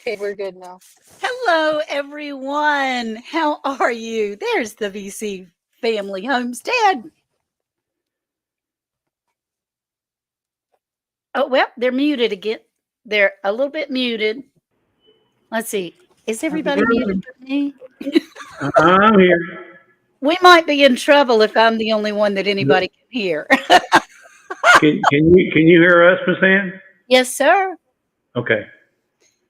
Okay, we're good now. Hello, everyone. How are you? There's the VC Family Homestead. Oh, well, they're muted again. They're a little bit muted. Let's see. Is everybody muted but me? I'm here. We might be in trouble if I'm the only one that anybody can hear. Can you hear us, Miss Ann? Yes, sir. Okay.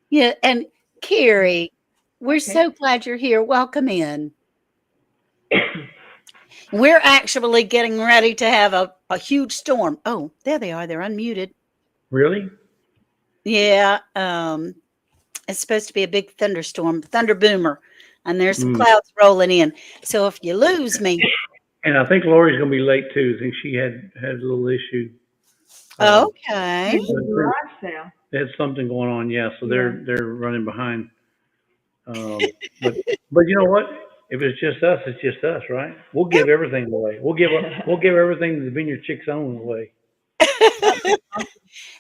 Yeah, and Carrie, we're so glad you're here. Welcome in. We're actually getting ready to have a huge storm. Oh, there they are. They're unmuted. Really? Yeah, it's supposed to be a big thunderstorm, thunder boomer, and there's some clouds rolling in. So if you lose me, And I think Lori's going to be late too. I think she had a little issue. okay. They had something going on, yeah. So they're running behind. But you know what? If it's just us, it's just us, right? We'll give everything away. We'll give everything the Vineyard Chicks own away.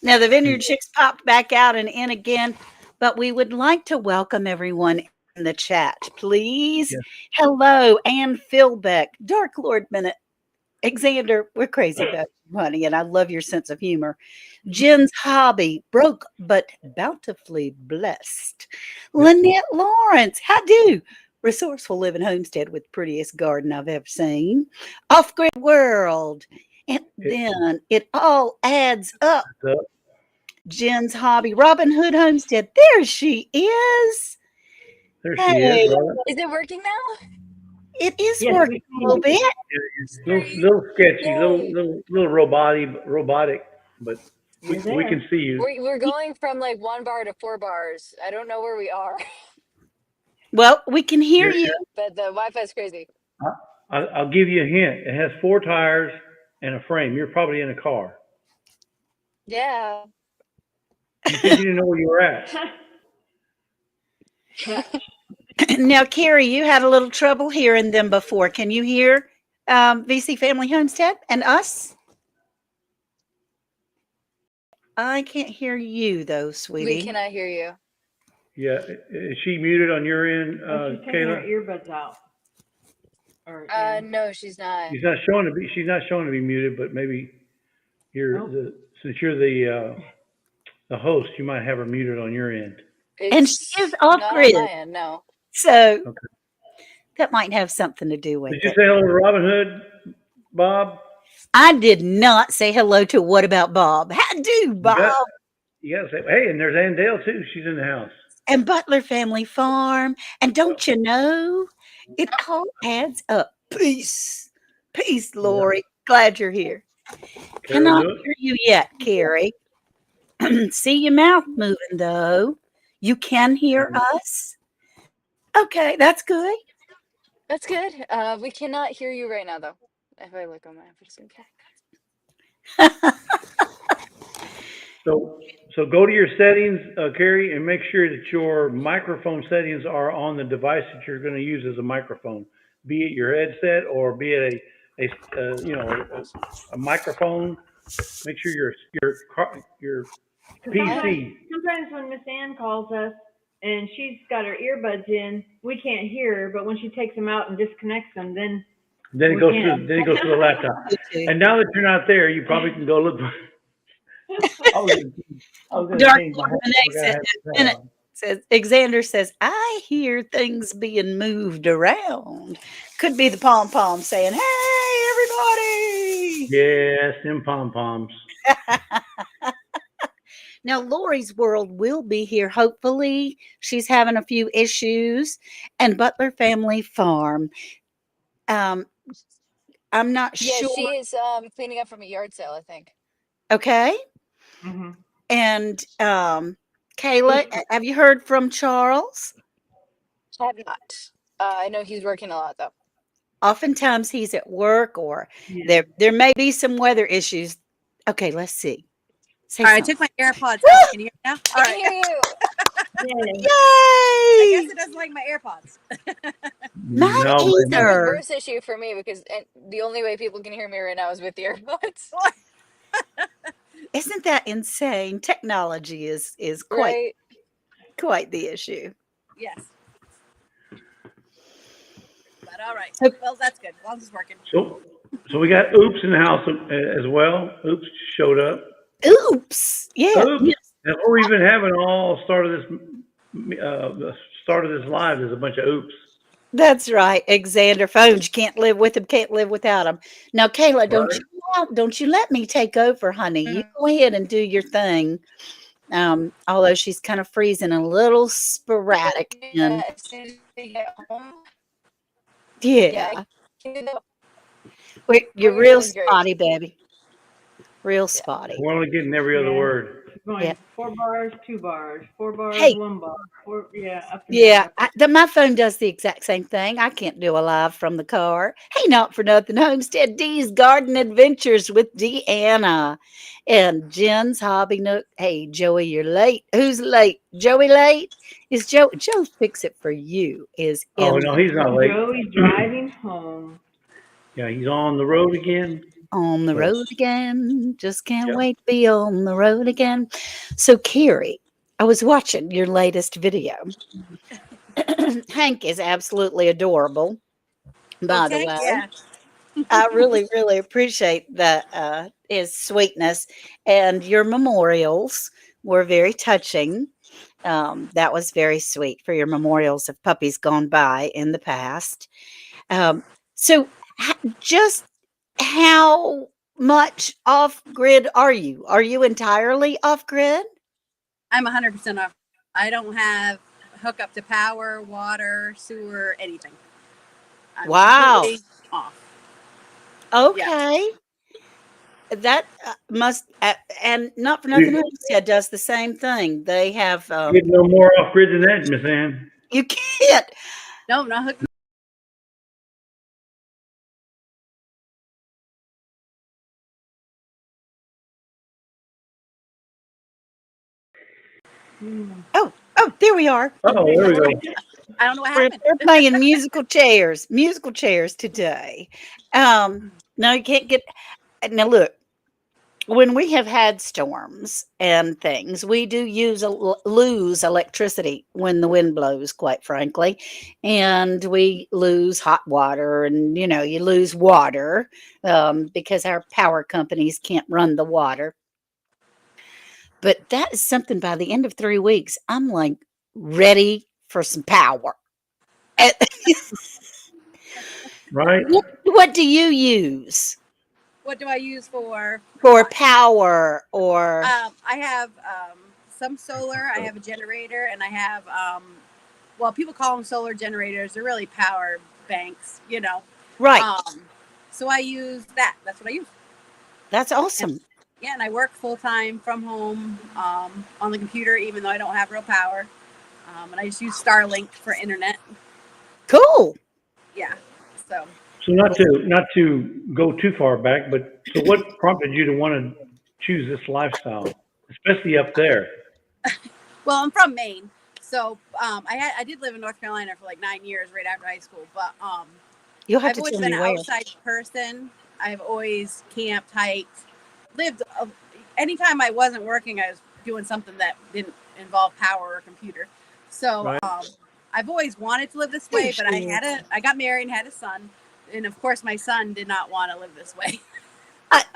Now the Vineyard Chicks popped back out and in again, but we would like to welcome everyone in the chat, please. Yeah. Hello, Ann Philbeck, Dark Lord Minute, Xander. We're crazy about you, honey, and I love your sense of humor. Jen's hobby, broke but bountifully blessed. Lynette Lawrence, how do? Resourceful living homestead with prettiest garden I've ever seen. Off-grid world. And then it all adds up. Jen's hobby, Robin Hood Homestead. There she is. There she is. Is it working now? It is working a little bit. Little sketchy, little robotic, but we can see you. We're going from like 1 bar to 4 bars. I don't know where we are, Well, we can hear you. but the Wi-Fi is crazy. I'll give you a hint. It has 4 tires and a frame. You're probably in a car. Yeah. You said you didn't know where you were at. Now, Carrie, you had a little trouble hearing them before. Can you hear VC Family Homestead and us? I can't hear you, though, sweetie. We cannot hear you. Yeah. Is she muted on your end, she's taking Kayla? her earbuds out. No, she's not. She's not showing to be muted, but maybe since you're the host, you might have her muted on your end. And she is off grid. Not on my end, no. So that might have something to do with it. Did you say hello to Robin Hood, Bob? I did not say hello to what about Bob? How do, Bob? You got to say, hey, and there's Ann Dale, too. She's in the house. And Butler Family Farm. And don't you know, it all adds up. Peace. Peace, Lorrie. Glad you're here. Cannot hear you yet, Carrie. See your mouth moving, though. You can hear us? Okay, that's good. That's good. We cannot hear you right now, though. If I look on my So go to your settings, Carrie, and make sure that your microphone settings are on the device that you're going to use as a microphone, be it your headset or be it a microphone. Make sure your PC. Sometimes when Miss Ann calls us and she's got her earbuds in, we can't hear her. But when she takes them out and disconnects them, then it goes through the laptop. And now that you're not there, you probably can go look. Dark says Xander says, I hear things being moved around. Could be the pom pom saying, hey, everybody. Yes, them pom poms. Now, Lori's World will be here. Hopefully, she's having a few issues. And Butler Family Farm. I'm not sure. Yeah, she is cleaning up from a yard sale, I think. Okay. Mm-hmm. And Kayla, have you heard from Charles? I have not. I know he's working a lot, though. Oftentimes he's at work or there may be some weather issues. Okay, let's see. All right, I took my AirPods out. Can you hear me now? All right. I can hear you. Yay! I guess it doesn't like my AirPods. Not either. It's a reverse issue for me because the only way people can hear me right now is with the AirPods. Isn't that insane? Technology is quite quite the issue. Yes. But all right. So- Well, that's good. As long as it's working. So we got Oops in the house as well. Oops showed up. Oops. Yeah. Oops. Before we even having all the start of this live, there's a bunch of oops. That's right. Xander phones. You can't live with them, can't live without them. Now, Kayla, Right. don't you let me take over, honey. You go ahead and do your thing. Although she's kind of freezing a little sporadic. Yeah, as soon as we get home. Yeah. I can do that. You're What you're real doing is great. spotty, baby. Real spotty. We're only getting every other Yeah. word. She's going Yeah. 4 bars, 2 bars, 4 bars, Hey. 1 bar. Up and Yeah, down. my phone does the exact same thing. I can't do a live from the car. Hey, not for nothing. Homestead D's Garden Adventures with Deanna and Jen's Hobby Nook. Hey, Joey, you're late. Who's late? Joey late? Is Joe Fix It For You is Oh in no, he's not late. Joey's driving home. Yeah, he's on the road again. on the So, road again. Just can't Yep. wait to be on the road again. So, Carrie, I was watching your latest video. Hank is absolutely adorable, by the Okay. way. Yeah. I really, really appreciate his sweetness, and your memorials were very touching. That was very sweet for your memorials of puppies gone by in the past. So, just how much off grid are you? Are you entirely off grid? I'm 100% off. I don't have hook up to power, water, sewer, anything. I'm Wow. completely off. Okay. That must, and not for nothing, Homestead does the same thing. They have, Get no more off grid than that, Miss Ann. you can't. No, not hooked. Oh, there we are. Oh, there we go. I don't know what We're, happened. we're playing musical chairs today. No, you can't get. Now, look, when we have had storms and things, we do lose electricity when the wind blows, quite frankly, and we lose hot water, and you lose water because our power companies can't run the water. But that is something. By the end of 3 weeks, I'm like ready for some power. Right? What do you use What do I use for? for power or? I have some solar. I have a generator, and I have well, people call them solar generators. They're really power banks, Right. So I use that. That's what I use. That's awesome. And I work full time from home on the computer, even though I don't have real power. And I just use Starlink for internet. Cool. Yeah. So not to go too far back, but so what prompted you to want to choose this lifestyle, especially up there? Well, I'm from Maine, so I did live in North Carolina for like 9 years right after high school, but You'll have I've to always tell been me an where. outside person. I've always camped, hiked, lived. Anytime I wasn't working, I was doing something that didn't involve power or computer. So Right. I've always wanted to live this way, but I got married and had a son, and of course my son did not want to live this way.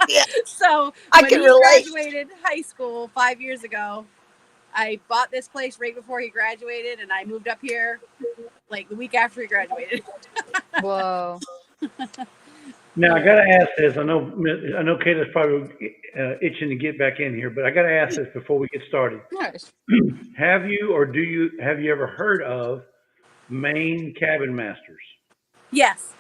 Yeah, So I when can he relate. graduated high school 5 years ago, I bought this place right before he graduated, and I moved up here like the week after he graduated. Whoa. Now I gotta ask this. I know Kayla's probably itching to get back in here, but I gotta ask this before we get started. Nice. Have you ever heard of Maine Cabin Masters? Yes.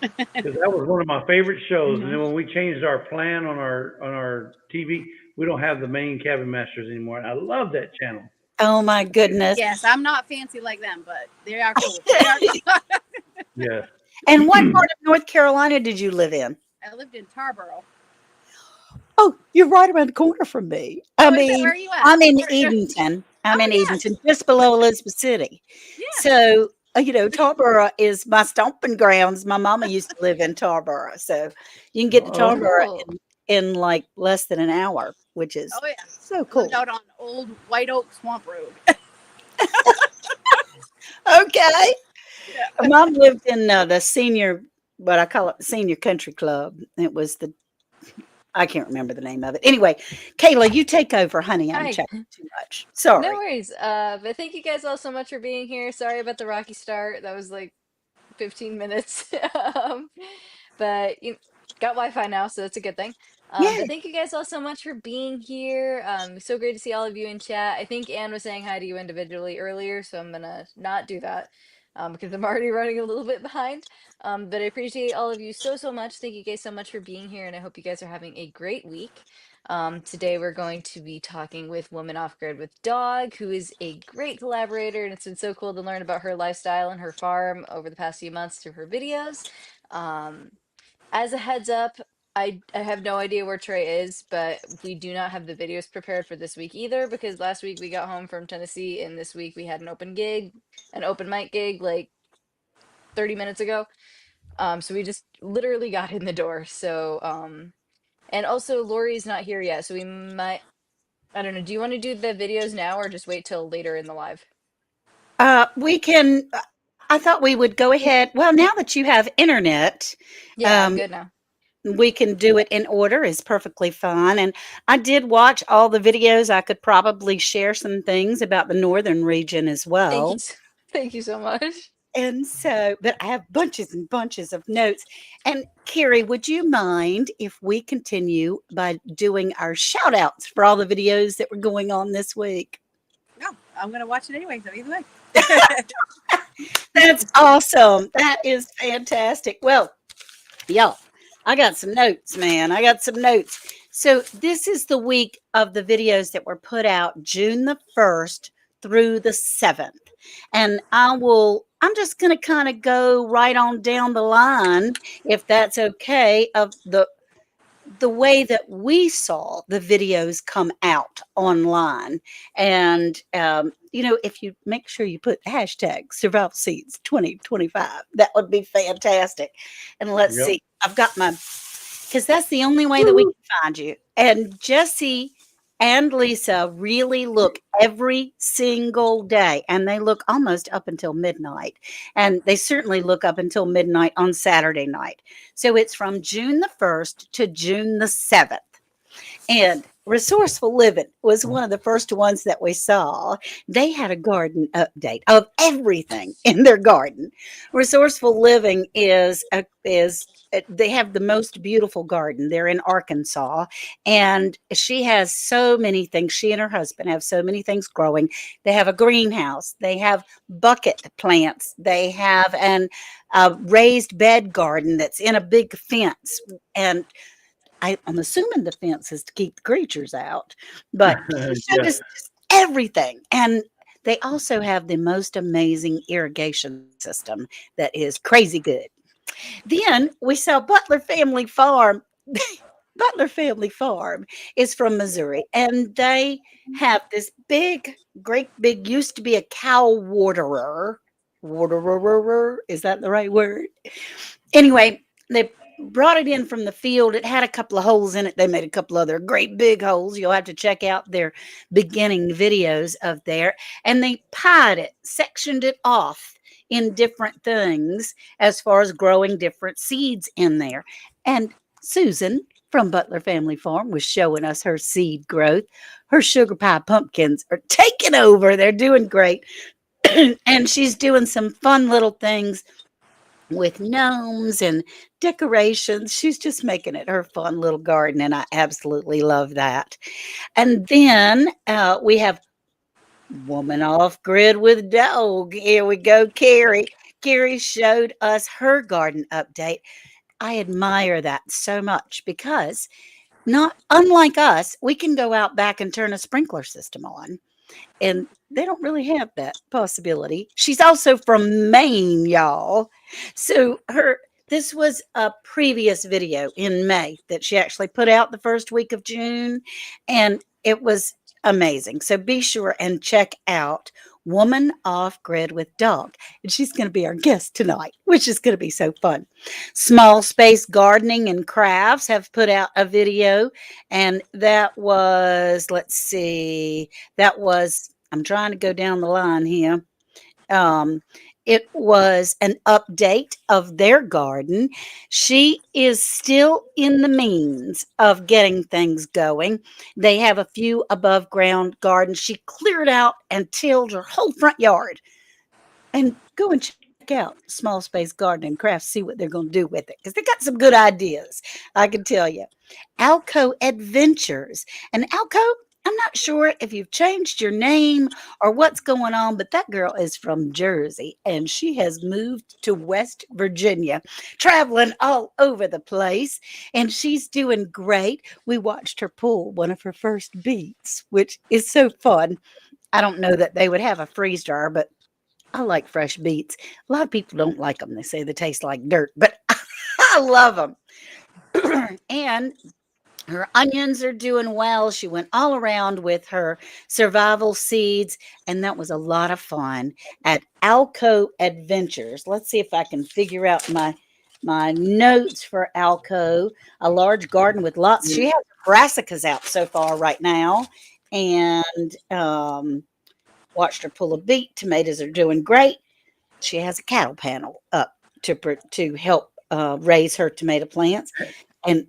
Because that was one of my favorite shows. And then when we changed our plan on our TV, we don't have the Maine Cabin Masters anymore. And I love that channel. Oh my goodness. Yes, I'm not fancy like them, but they are cool. They are cool. Yes. And what part of North Carolina did you live in? I lived in Tarboro. Oh, you're right around the corner from me. Oh, is it? Where are you at? I'm in Edenton. Edenton, just below Elizabeth City. Yeah. So, Tarboro is my stomping grounds. My mama used to live in Tarboro. So you can get to Tarboro cool. in like less than an hour, which is Oh yeah. so I cool. lived out on Old White Oak Swamp Road. Okay. Mom lived in the senior, what I call it, senior country club. It was I can't remember the name of it. Anyway, Kayla, you take over, honey. I'm Hi. chatting too much. No Sorry. worries. But thank you guys all so much for being here. Sorry about the rocky start. That was like 15 minutes. But you got Wi-Fi now, so that's a good thing. Yeah. But thank you guys all so much for being here. So great to see all of you in chat. I think Anne was saying hi to you individually earlier, so I'm gonna not do that because I'm already running a little bit behind. But I appreciate all of you so, so much. Thank you guys so much for being here, and I hope you guys are having a great week. Today we're going to be talking with Woman Off Grid with Dog, who is a great collaborator, and it's been so cool to learn about her lifestyle and her farm over the past few months through her videos. Um, as a heads up, I have no idea where Trie is, but we do not have the videos prepared for this week either because last week we got home from Tennessee and this week we had an open mic gig like 30 minutes ago. So we just literally got in the door. So and also Lori's not here yet, so we might I don't know. Do you want to do the videos now or just wait till later in the live? We can. I thought we would go ahead. Well, now that you have internet, Yeah, I'm um, good now. we can do it in order. Is perfectly fine. And I did watch all the videos. I could probably share some things about the northern region as Thank you. well. Thank you so much. And so, but I have bunches and bunches of notes. And Carrie, would you mind if we continue by doing our shout outs for all the videos that were going on this week? No, I'm gonna watch it anyway. So either way. That's awesome. That is fantastic. Well, y'all, I got some notes, man. I got some notes. So, this is the week of the videos that were put out June the 1st through the 7th. And I'm just going to kind of go right on down the line, if that's okay, of the way that we saw the videos come out online. And, if you make sure you put hashtag survival seeds 2025, that would be fantastic. And let's Yep. see, I've got because that's the only way that we can find you. And Jesse and Lisa really look every single day, and they look almost up until midnight. And they certainly look up until midnight on Saturday night. So it's from June the 1st to June the 7th. And Resourceful Living was one of the first ones that we saw. They had a garden update of everything in their garden. Resourceful Living they have the most beautiful garden. They're in Arkansas, and she has so many things. She and her husband have so many things growing. They have a greenhouse. They have bucket plants. They have a raised bed garden that's in a big fence, and I'm assuming the fence is to keep the creatures out, but she showed Yeah. us just everything. And they also have the most amazing irrigation system that is crazy good. Then we saw Butler Family Farm. Butler Family Farm is from Missouri, and they have this great big, used to be a cow waterer. Waterer, is that the right word? Anyway, they brought it in from the field. It had a couple of holes in it. They made a couple other great big holes. You'll have to check out their beginning videos of there. And they pied it, sectioned it off in different things as far as growing different seeds in there. And Susan from Butler Family Farm was showing us her seed growth. Her sugar pie pumpkins are taking over. They're doing great. And she's doing some fun little things with gnomes and decorations. She's just making it her fun little garden, and I absolutely love that. And then we have Woman Off Grid with Dog. Here we go, Carrie. Carrie showed us her garden update. I admire that so much because not unlike us, we can go out back and turn a sprinkler system on, and they don't really have that possibility. She's also from Maine, y'all. So this was a previous video in May that she actually put out the first week of June, and it was amazing. So be sure and check out Woman Off Grid with Dog. And she's going to be our guest tonight, which is going to be so fun. Small Space Gardening and Crafts have put out a video, and that was, let's see, I'm trying to go down the line here. It was an update of their garden. She is still in the means of getting things going. They have a few above ground gardens. She cleared out and tilled her whole front yard. And go and check out Small Space Garden and Crafts, see what they're going to do with it, because they got some good ideas, I can tell you. Alco Adventures. And Alco, I'm not sure if you've changed your name or what's going on, but that girl is from Jersey and she has moved to West Virginia, traveling all over the place, and she's doing great. We watched her pull one of her first beets, which is so fun. I don't know that they would have a freeze dryer, but I like fresh beets. A lot of people don't like them. They say they taste like dirt, but I love them. And her onions are doing well. She went all around with her survival seeds, and that was a lot of fun at Alco Adventures. Let's see if I can figure out my notes for Alco. A large garden with lots. She has brassicas out so far right now, and watched her pull a beet. Tomatoes are doing great. She has a cattle panel up to help raise her tomato plants, and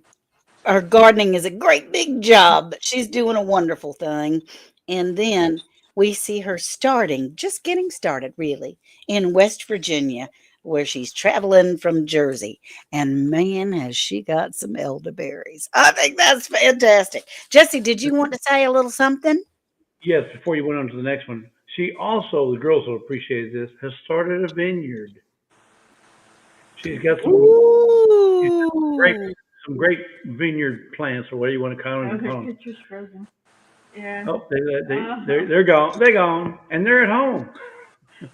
her gardening is a great big job, but she's doing a wonderful thing. And then we see her just getting started really, in West Virginia, where she's traveling from Jersey. And man, has she got some elderberries. I think that's fantastic. Jesse, did you want to say a little something? Yes, before you went on to the next one, she also, the girls will appreciate this, has started a vineyard. She's got she's got Ooh. some great vineyard plants, or whatever you want to call Oh, them. their picture's frozen. Yeah. Oh, Uh-huh. they're gone. They're gone, and they're at home.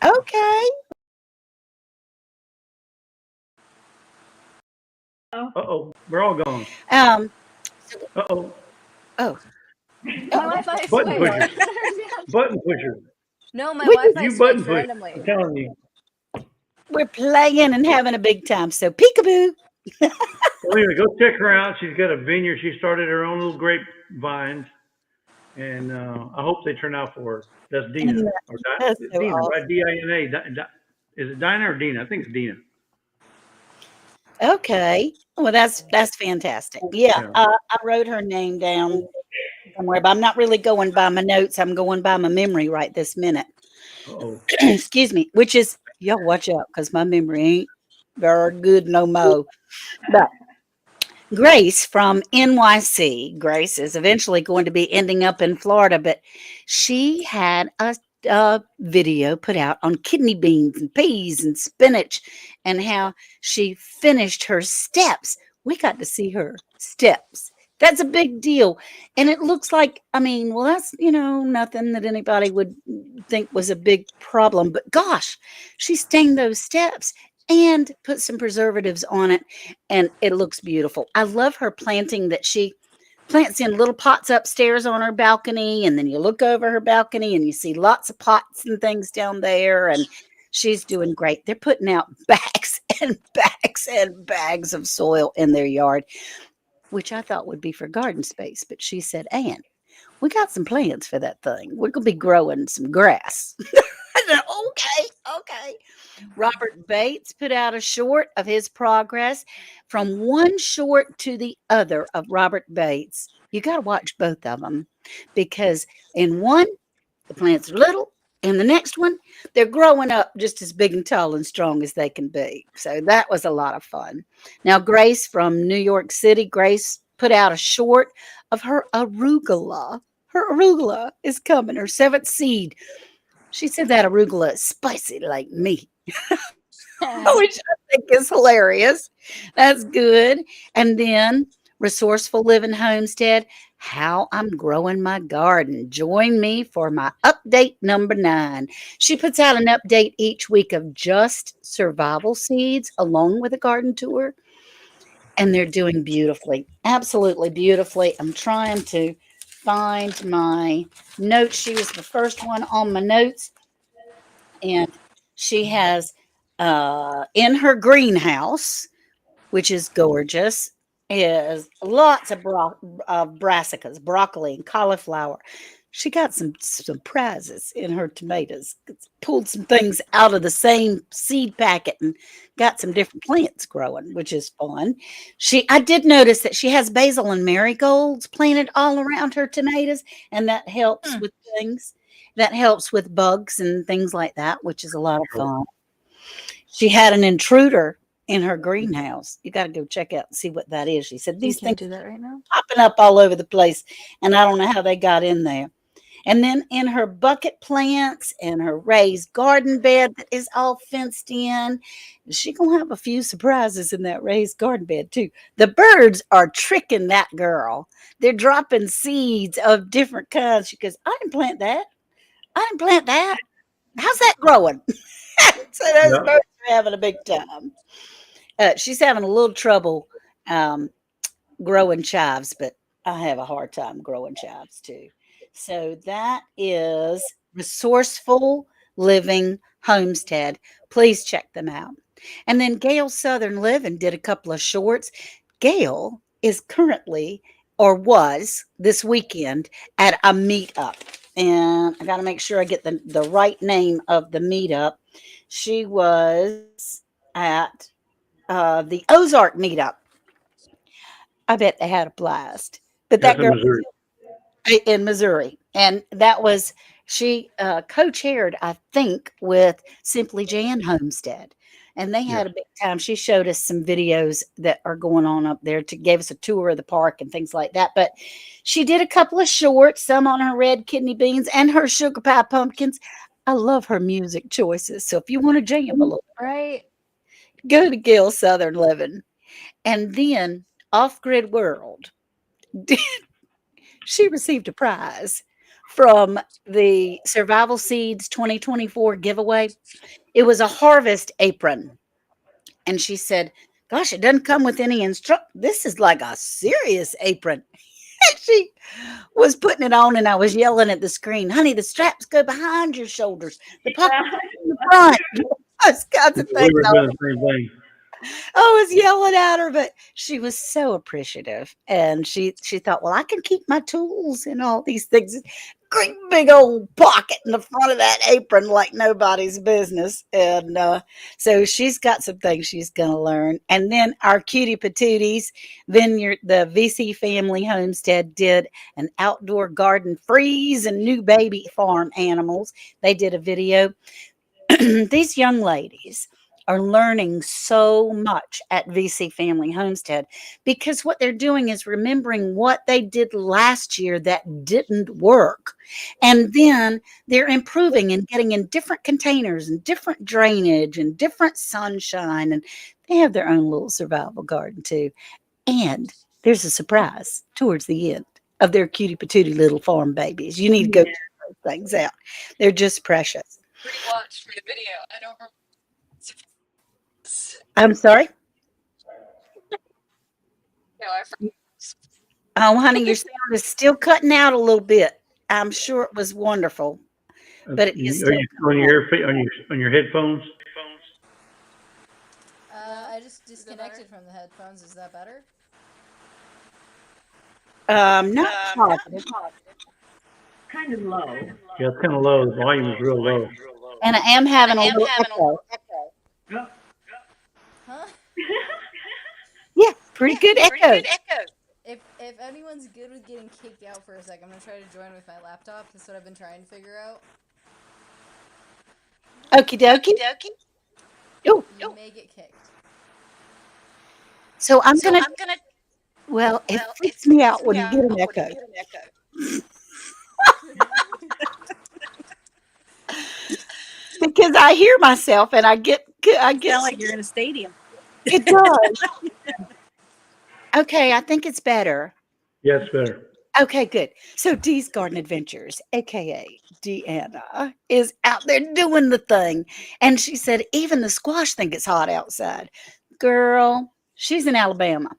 Okay. Oh. Uh-oh, we're all gone. Um, Uh-oh, oh, My Wi-Fi is button way more. pushers, button pushers. No, my we Wi-Fi You switched button push. randomly. I'm telling you. we're playing and having a big time. So peekaboo. Well, anyway, go check her out. She's got a vineyard. She started her own little grapevines, and I hope they turn out for her. That's Dina, And or that's so Dina, awesome. right? Dina. Is it Dinah or Dina? I think it's Dina. Okay. Well, that's fantastic. Yeah, Yeah. I wrote her name down somewhere, but I'm not really going by my notes. I'm going by my memory right this minute. Uh-oh. Excuse me. Which is y'all watch out because my memory ain't very good no more. But Grace from NYC. Grace is eventually going to be ending up in Florida, but she had a video put out on kidney beans and peas and spinach and how she finished her steps. We got to see her steps. That's a big deal. And it looks like, I mean, well, that's, nothing that anybody would think was a big problem. But gosh, she stained those steps and put some preservatives on it, and it looks beautiful. I love her planting that she plants in little pots upstairs on her balcony, and then you look over her balcony and you see lots of pots and things down there, and she's doing great. They're putting out bags and bags and bags of soil in their yard, which I thought would be for garden space, but she said, Ann, we got some plans for that thing. We're going to be growing some grass. I said, okay. Robert Bates put out a short of his progress from one short to the other of Robert Bates. You got to watch both of them because in one, the plants are little, and the next one, they're growing up just as big and tall and strong as they can be. So that was a lot of fun. Now, Grace from New York City, Grace put out a short of her arugula. Her arugula is coming, her seventh seed. She said that arugula is spicy like me. Which I think is hilarious. That's good. And then Resourceful Living Homestead, how I'm growing my garden. Join me for my update number 9. She puts out an update each week of just survival seeds along with a garden tour. And they're doing beautifully, absolutely beautifully. I'm trying to find my notes. She was the first one on my notes. And she has in her greenhouse, which is gorgeous, is lots of brassicas, broccoli, and cauliflower. she got some surprises in her tomatoes. Pulled some things out of the same seed packet and got some different plants growing, which is fun. I did notice that she has basil and marigolds planted all around her tomatoes, and that helps with things. That helps with bugs and things like that, which is a lot of fun. She had an intruder in her greenhouse. You got to go check out and see what that is. She said You these can't things do that right now. popping up all over the place, and I don't know how they got in there. And then in her bucket plants and her raised garden bed that is all fenced in, she gonna have a few surprises in that raised garden bed too. The birds are tricking that girl. They're dropping seeds of different kinds. She goes, "I didn't plant that. I didn't plant that. How's that growing?" So those Yeah. birds are having a big time. She's having a little trouble um, growing chives, but I have a hard time growing chives too. So that is Resourceful Living Homestead. Please check them out. And then Gail Southern Living did a couple of shorts. Gail is currently or was this weekend at a meetup. And I got to make sure I get the right name of the meetup. She was at the Ozark meetup. I bet they had a blast. But That's that in girl Missouri. in Missouri, and that was she co-chaired, I think, with Simply Jan Homestead, and they Yes. had a big time. She showed us some videos that are going on up there to gave us a tour of the park and things like that. But she did a couple of shorts, some on her red kidney beans and her sugar pie pumpkins. I love her music choices. So if you want to jam a little, Right. go to Gail Southern Living, and then Off Grid World. She received a prize from the Survival Seeds 2024 giveaway. It was a harvest apron. And she said, "Gosh, it doesn't come with any instruct. This is like a serious apron." And she was putting it on, and I was yelling at the screen, "Honey, the straps go behind your shoulders, the pockets in the front." Those kinds of things. We were doing the same thing. I was yelling at her, but she was so appreciative, and she thought, "Well, I can keep my tools and all these things." Great big old pocket in the front of that apron like nobody's business, and so she's got some things she's going to learn. And then our cutie patooties, Vineyard, the VC Family Homestead did an outdoor garden freeze and new baby farm animals. They did a video. These young ladies are learning so much at VC Family Homestead because what they're doing is remembering what they did last year that didn't work. And then they're improving and getting in different containers and different drainage and different sunshine. And they have their own little survival garden too. And there's a surprise towards the end of their cutie patootie little farm babies. You need to go check those things out. They're just precious. Rewatch the video. I don't remember. I'm sorry. No, I Oh, honey, your sound is still cutting out a little bit. I'm sure it was wonderful, but it is Are still you on your on your headphones? I just disconnected from the headphones. Is that better? not positive. Kind of low. Yeah, it's kind of low. The volume is real low. And I am having a little echo. Oh. Huh? Yeah, pretty good echo. If anyone's good with getting kicked out for a sec, I'm gonna try to join with my laptop. That's what I've been trying to figure out. Okie dokie. Oh, You may get kicked. so I'm gonna. Well, it freaks me out when you get an echo. Because I hear myself and I get Sound like you're in a stadium. it does. Okay, I think it's better. Yeah, it's better. Okay, good. So Dee's Garden Adventures, aka Deanna, is out there doing the thing. And she said, even the squash think it's hot outside. Girl, she's in Alabama.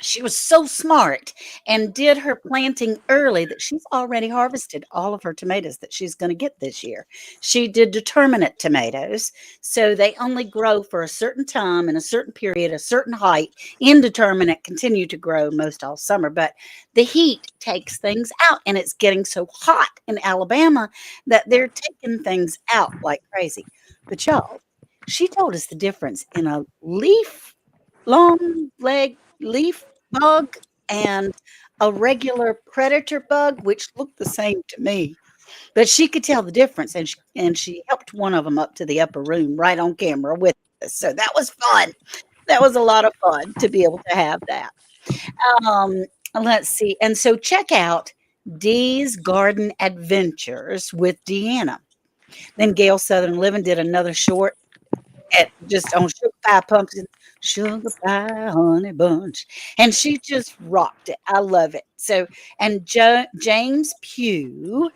She was so smart and did her planting early that she's already harvested all of her tomatoes that she's going to get this year. She did determinate tomatoes, so they only grow for a certain time in a certain period, a certain height. Indeterminate continue to grow most all summer, but the heat takes things out, and it's getting so hot in Alabama that they're taking things out like crazy. But y'all, she told us the difference in a long leg leaf bug and a regular predator bug, which looked the same to me. But she could tell the difference, and she helped one of them up to the upper room right on camera with us. So that was fun. That was a lot of fun to be able to have that. Um, let's see. And so check out Dee's Garden Adventures with Deanna. Then Gail Southern Living did another short just on sugar pie pumpkin, sugar pie honey bunch, and she just rocked it. I love it. So, and James Pugh,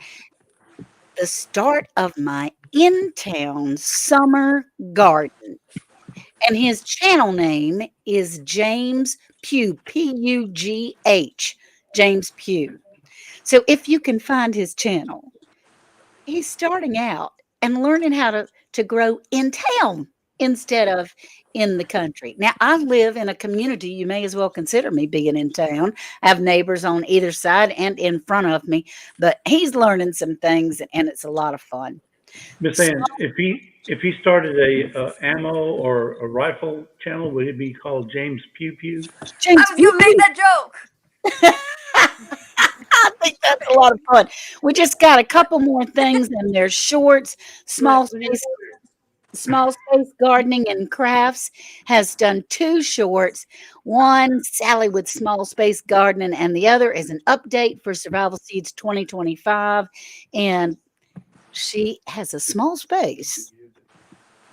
the start of my in-town summer garden, and his channel name is James Pugh, Pugh, James Pugh. So, if you can find his channel, he's starting out and learning how to grow in town instead of in the country. Now, I live in a community. You may as well consider me being in town. I have neighbors on either side and in front of me, but he's learning some things, and it's a lot of fun. Miss So, Ann, if he started a ammo or a rifle channel, would it be called James Pew Pew? James I was gonna make that joke. I think that's a lot of fun. We just got a couple more things, and there's shorts, Small Space Gardening and Crafts has done 2 shorts. One, Sally with Small Space Gardening, and the other is an update for Survival Seeds 2025. And she has a small space,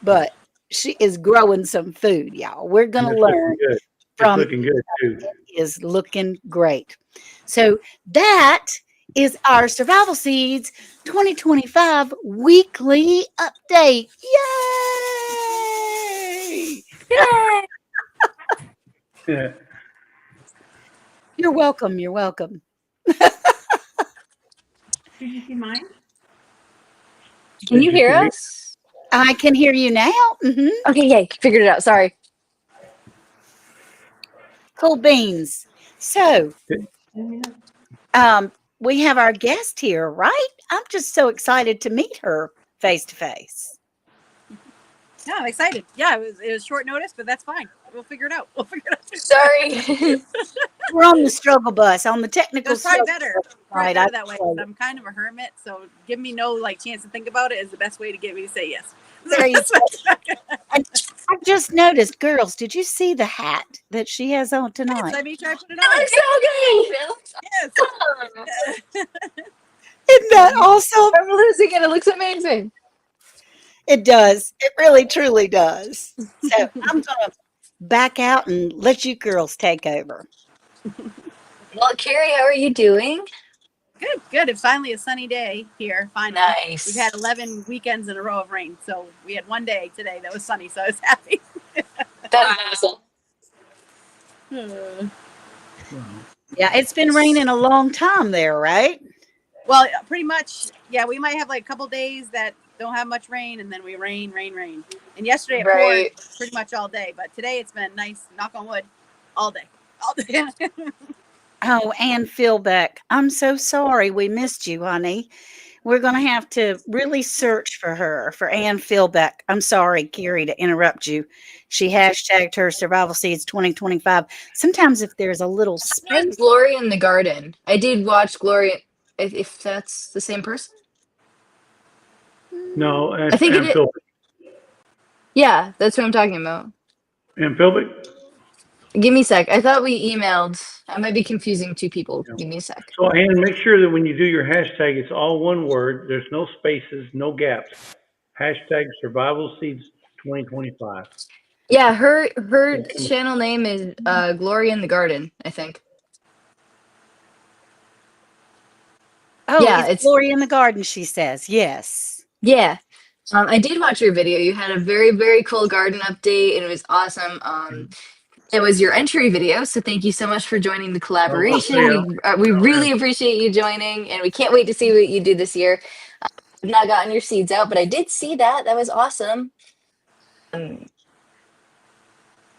but she is growing some food, y'all. We're going And to it's looking learn good. It's from looking good too. it is looking great. So that is our Survival Seeds 2025 weekly update. Yay! Yay! Yeah. You're welcome. You're welcome. Did you see mine? Can you hear us? I can hear you now. Okay, yay, figured it out. Sorry. Cool beans. So, we have our guest here, right? I'm just so excited to meet her face to face. Yeah, I'm excited. Yeah, it was short notice, but that's fine. We'll figure it out. Sorry. We're on the struggle bus, on the technical It's probably struggle better. bus. Probably Right, better that way. I'm kind of a hermit, so give me no chance to think about it is the best way to get me to say yes. There you go. I just noticed, girls, did you see the hat that she has on tonight? Yes, I made sure I put it It on. looks so Yes. good. Isn't that awesome? I'm losing it. It looks amazing. It does. It really, truly does. So I'm going to back out and let you girls take over. Well, Carrie, how are you doing? Good. It's finally a sunny day here. Finally. Nice. We've had 11 weekends in a row of rain, so we had one day today that was sunny, so I was happy. That's awesome. Yeah, it's been raining a long time there, right? Well, pretty much. Yeah, we might have like a couple days that don't have much rain, and then we rain. And yesterday it poured pretty much all day, but today it's been nice, knock on wood, all day. Oh, Ann Philbeck, I'm so sorry we missed you, honey. We're going to have to really search for her, for Ann Philbeck. I'm sorry, Carrie, to interrupt you. She hashtagged her Survival Seeds 2025. Sometimes if there's a little space. Lorrie in the Garden. I did watch Glory. If that's the same person? No, I think it is. Yeah, that's what I'm talking about. And Philbick? Give me a sec. I thought we emailed. I might be confusing 2 people. Give me a sec. So, Ann, make sure that when you do your hashtag, it's all one word. There's no spaces, no gaps. Hashtag Survival Seeds 2025. Yeah, her channel name is Glory in the Garden, I think. Oh, yeah, it's Lorrie in the Garden, she says. Yes. Yeah. I did watch your video. You had a very, very cool garden update, and it was awesome. It was your entry video, so thank you so much for joining the collaboration. Yeah. We really appreciate you joining, and we can't wait to see what you do this year. I've not gotten your seeds out, but I did see that. That was awesome.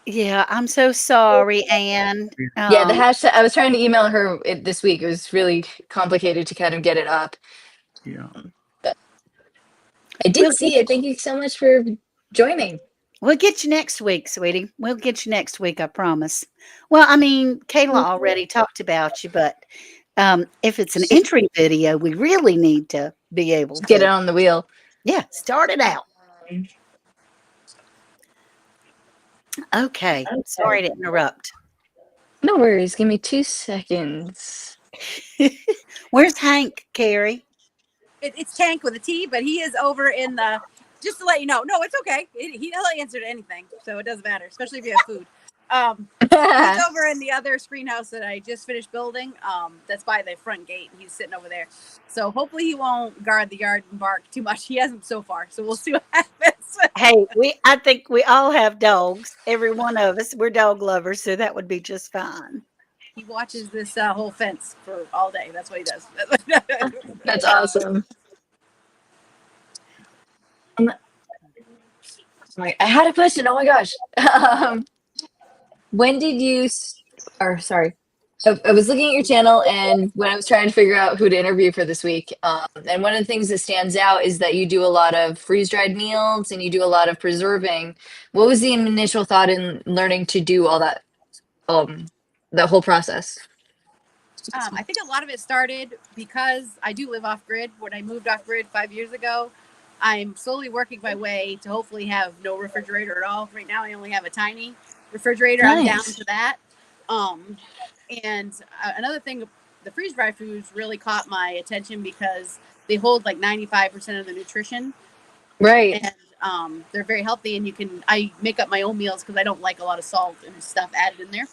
Yeah, I'm so sorry, Anne. Yeah, the hashtag. I was trying to email her this week. It was really complicated to kind of get it up. Yeah. But I did We'll see get it. Thank you so much for joining. we'll get you next week, sweetie. We'll get you next week, I promise. Well, I mean, Kayla already talked about you, but if it's an entry video, we really need to be able Just get it to, on the wheel. yeah, start it out. Okay, sorry to interrupt. No worries. Give me 2 seconds. Where's Hank, Carrie? It's Tank with a T, but he is over in the. Just to let you know, no, it's okay. He'll answer to anything, so it doesn't matter, especially if you have food. He's over in the other screen house that I just finished building. That's by the front gate. He's sitting over there, so hopefully he won't guard the yard and bark too much. He hasn't so far, so we'll see what happens. Hey, I think we all have dogs. Every one of us, we're dog lovers, so that would be just fine. He watches this whole fence for all day. That's what he does. That's awesome. I had a question. Oh my gosh. When did you, or sorry, I was looking at your channel and when I was trying to figure out who to interview for this week, and one of the things that stands out is that you do a lot of freeze-dried meals and you do a lot of preserving. What was the initial thought in learning to do all that, the whole process? I think a lot of it started because I do live off grid. When I moved off grid 5 years ago, I'm slowly working my way to hopefully have no refrigerator at all. Right now, I only have a tiny refrigerator. Nice. I'm down to that. And another thing, the freeze dry foods really caught my attention because they hold like 95% of the nutrition. Right. And they're very healthy. And I make up my own meals because I don't like a lot of salt and stuff added in there.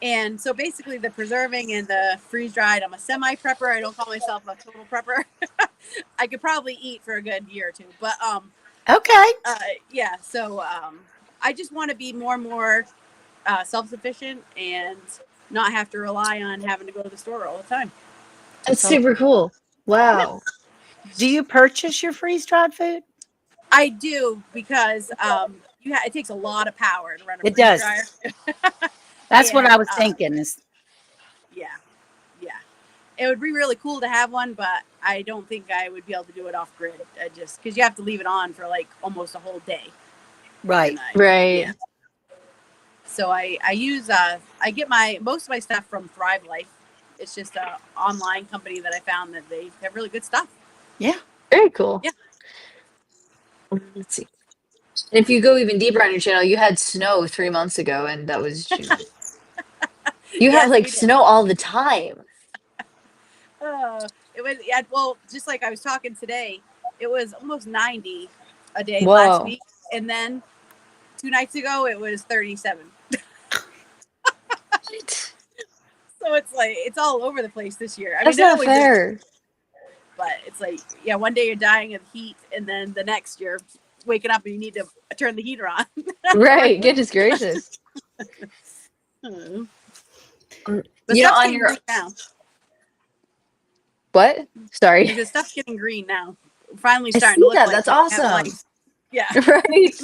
And so basically the preserving and the freeze dried, I'm a semi prepper. I don't call myself a total prepper. I could probably eat for a good year or two, but, Okay. yeah. So, I just want to be more and more, self-sufficient and not have to rely on having to go to the store all the time. That's super cool. Wow. Do you purchase your freeze-dried food? I do because, it takes a lot of power to run a It freeze does. dryer. That's what I And, was thinking is, Yeah. It would be really cool to have one, but I don't think I would be able to do it off grid. Just because you have to leave it on for like almost a whole day. right. Right. Yeah. So I use I get most of my stuff from Thrive Life. It's just an online company that I found that they have really good stuff. Yeah. Very cool. Yeah. Let's see. And if you go even deeper on your channel, you had snow 3 months ago, and that was June. You have Yes, like we did. snow all the time. It was well, just like I was talking today, it was almost 90 a day Whoa. last week, and then 2 nights ago it was 37. So it's like it's all over the place this year. I That's mean, it not always is, fair. but it's like one day you're dying of heat, and then the next you're waking up and you need to turn the heater on. Right. Goodness gracious. The You know, stuff's on getting your green now. what? Sorry. The stuff's getting green now. Finally I starting see to look that. like That's have awesome. life. Yeah. Right.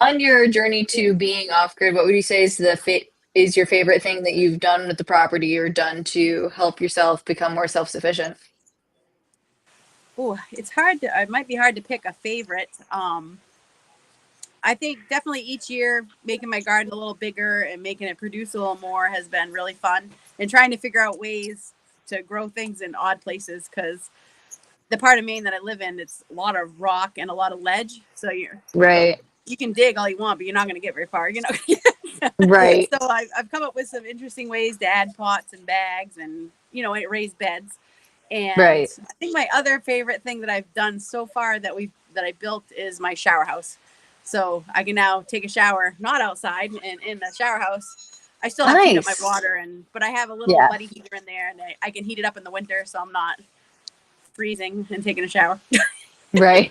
On your journey to being off grid, what would you say is is your favorite thing that you've done with the property or done to help yourself become more self-sufficient? Oh, it's hard to. It might be hard to pick a favorite. I think definitely each year making my garden a little bigger and making it produce a little more has been really fun, and trying to figure out ways to grow things in odd places because the part of Maine that I live in, it's a lot of rock and a lot of ledge. So Right. you can dig all you want, but you're not going to get very far. You know. Right. So I've come up with some interesting ways to add pots and bags and raised beds. And Right. I think my other favorite thing that I've done so far that I built is my shower house. So I can now take a shower, not outside and in the shower house. I still have to heat up my Nice. water, but I have a little Yeah. buddy heater in there, and I can heat it up in the winter, so I'm not freezing and taking a shower. Right.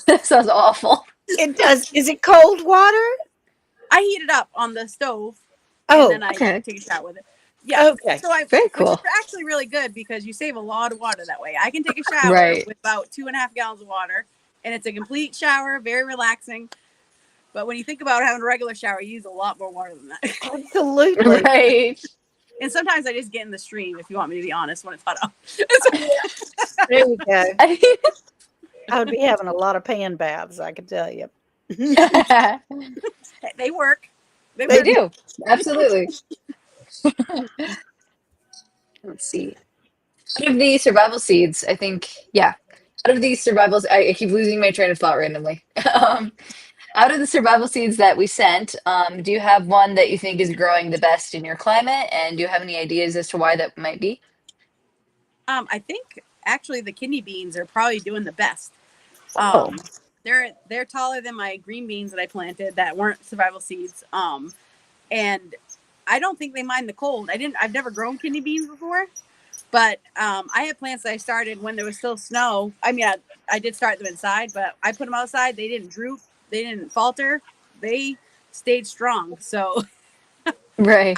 That sounds awful. It does. Is it cold water? I heat it up on the stove and then Oh, I Okay. take a shot with it. Yeah. okay. Very Which is cool. actually really good because you save a lot of water that way. I can take a shower Right. with about 2.5 gallons of water, and it's a complete shower, very relaxing. But when you think about having a regular shower, you use a lot more water than that. Absolutely. Right. And sometimes I just get in the stream, if you want me to be honest, when it's hot out. There you go. I mean, I would be having a lot of pan baths, I can tell you. They work. They they work. do. Absolutely. Let's see. Out of the survival seeds, I think, yeah. Out of these survivals, I keep losing my train of thought randomly. um, Out of the survival seeds that we sent, do you have one that you think is growing the best in your climate? And do you have any ideas as to why that might be? I think actually the kidney beans are probably doing the best. Oh, They're taller than my green beans that I planted that weren't survival seeds. And I don't think they mind the cold. I've never grown kidney beans before, but I had plants that I started when there was still snow. I mean, I did start them inside, but I put them outside. They didn't droop. They didn't falter. They stayed strong. So right.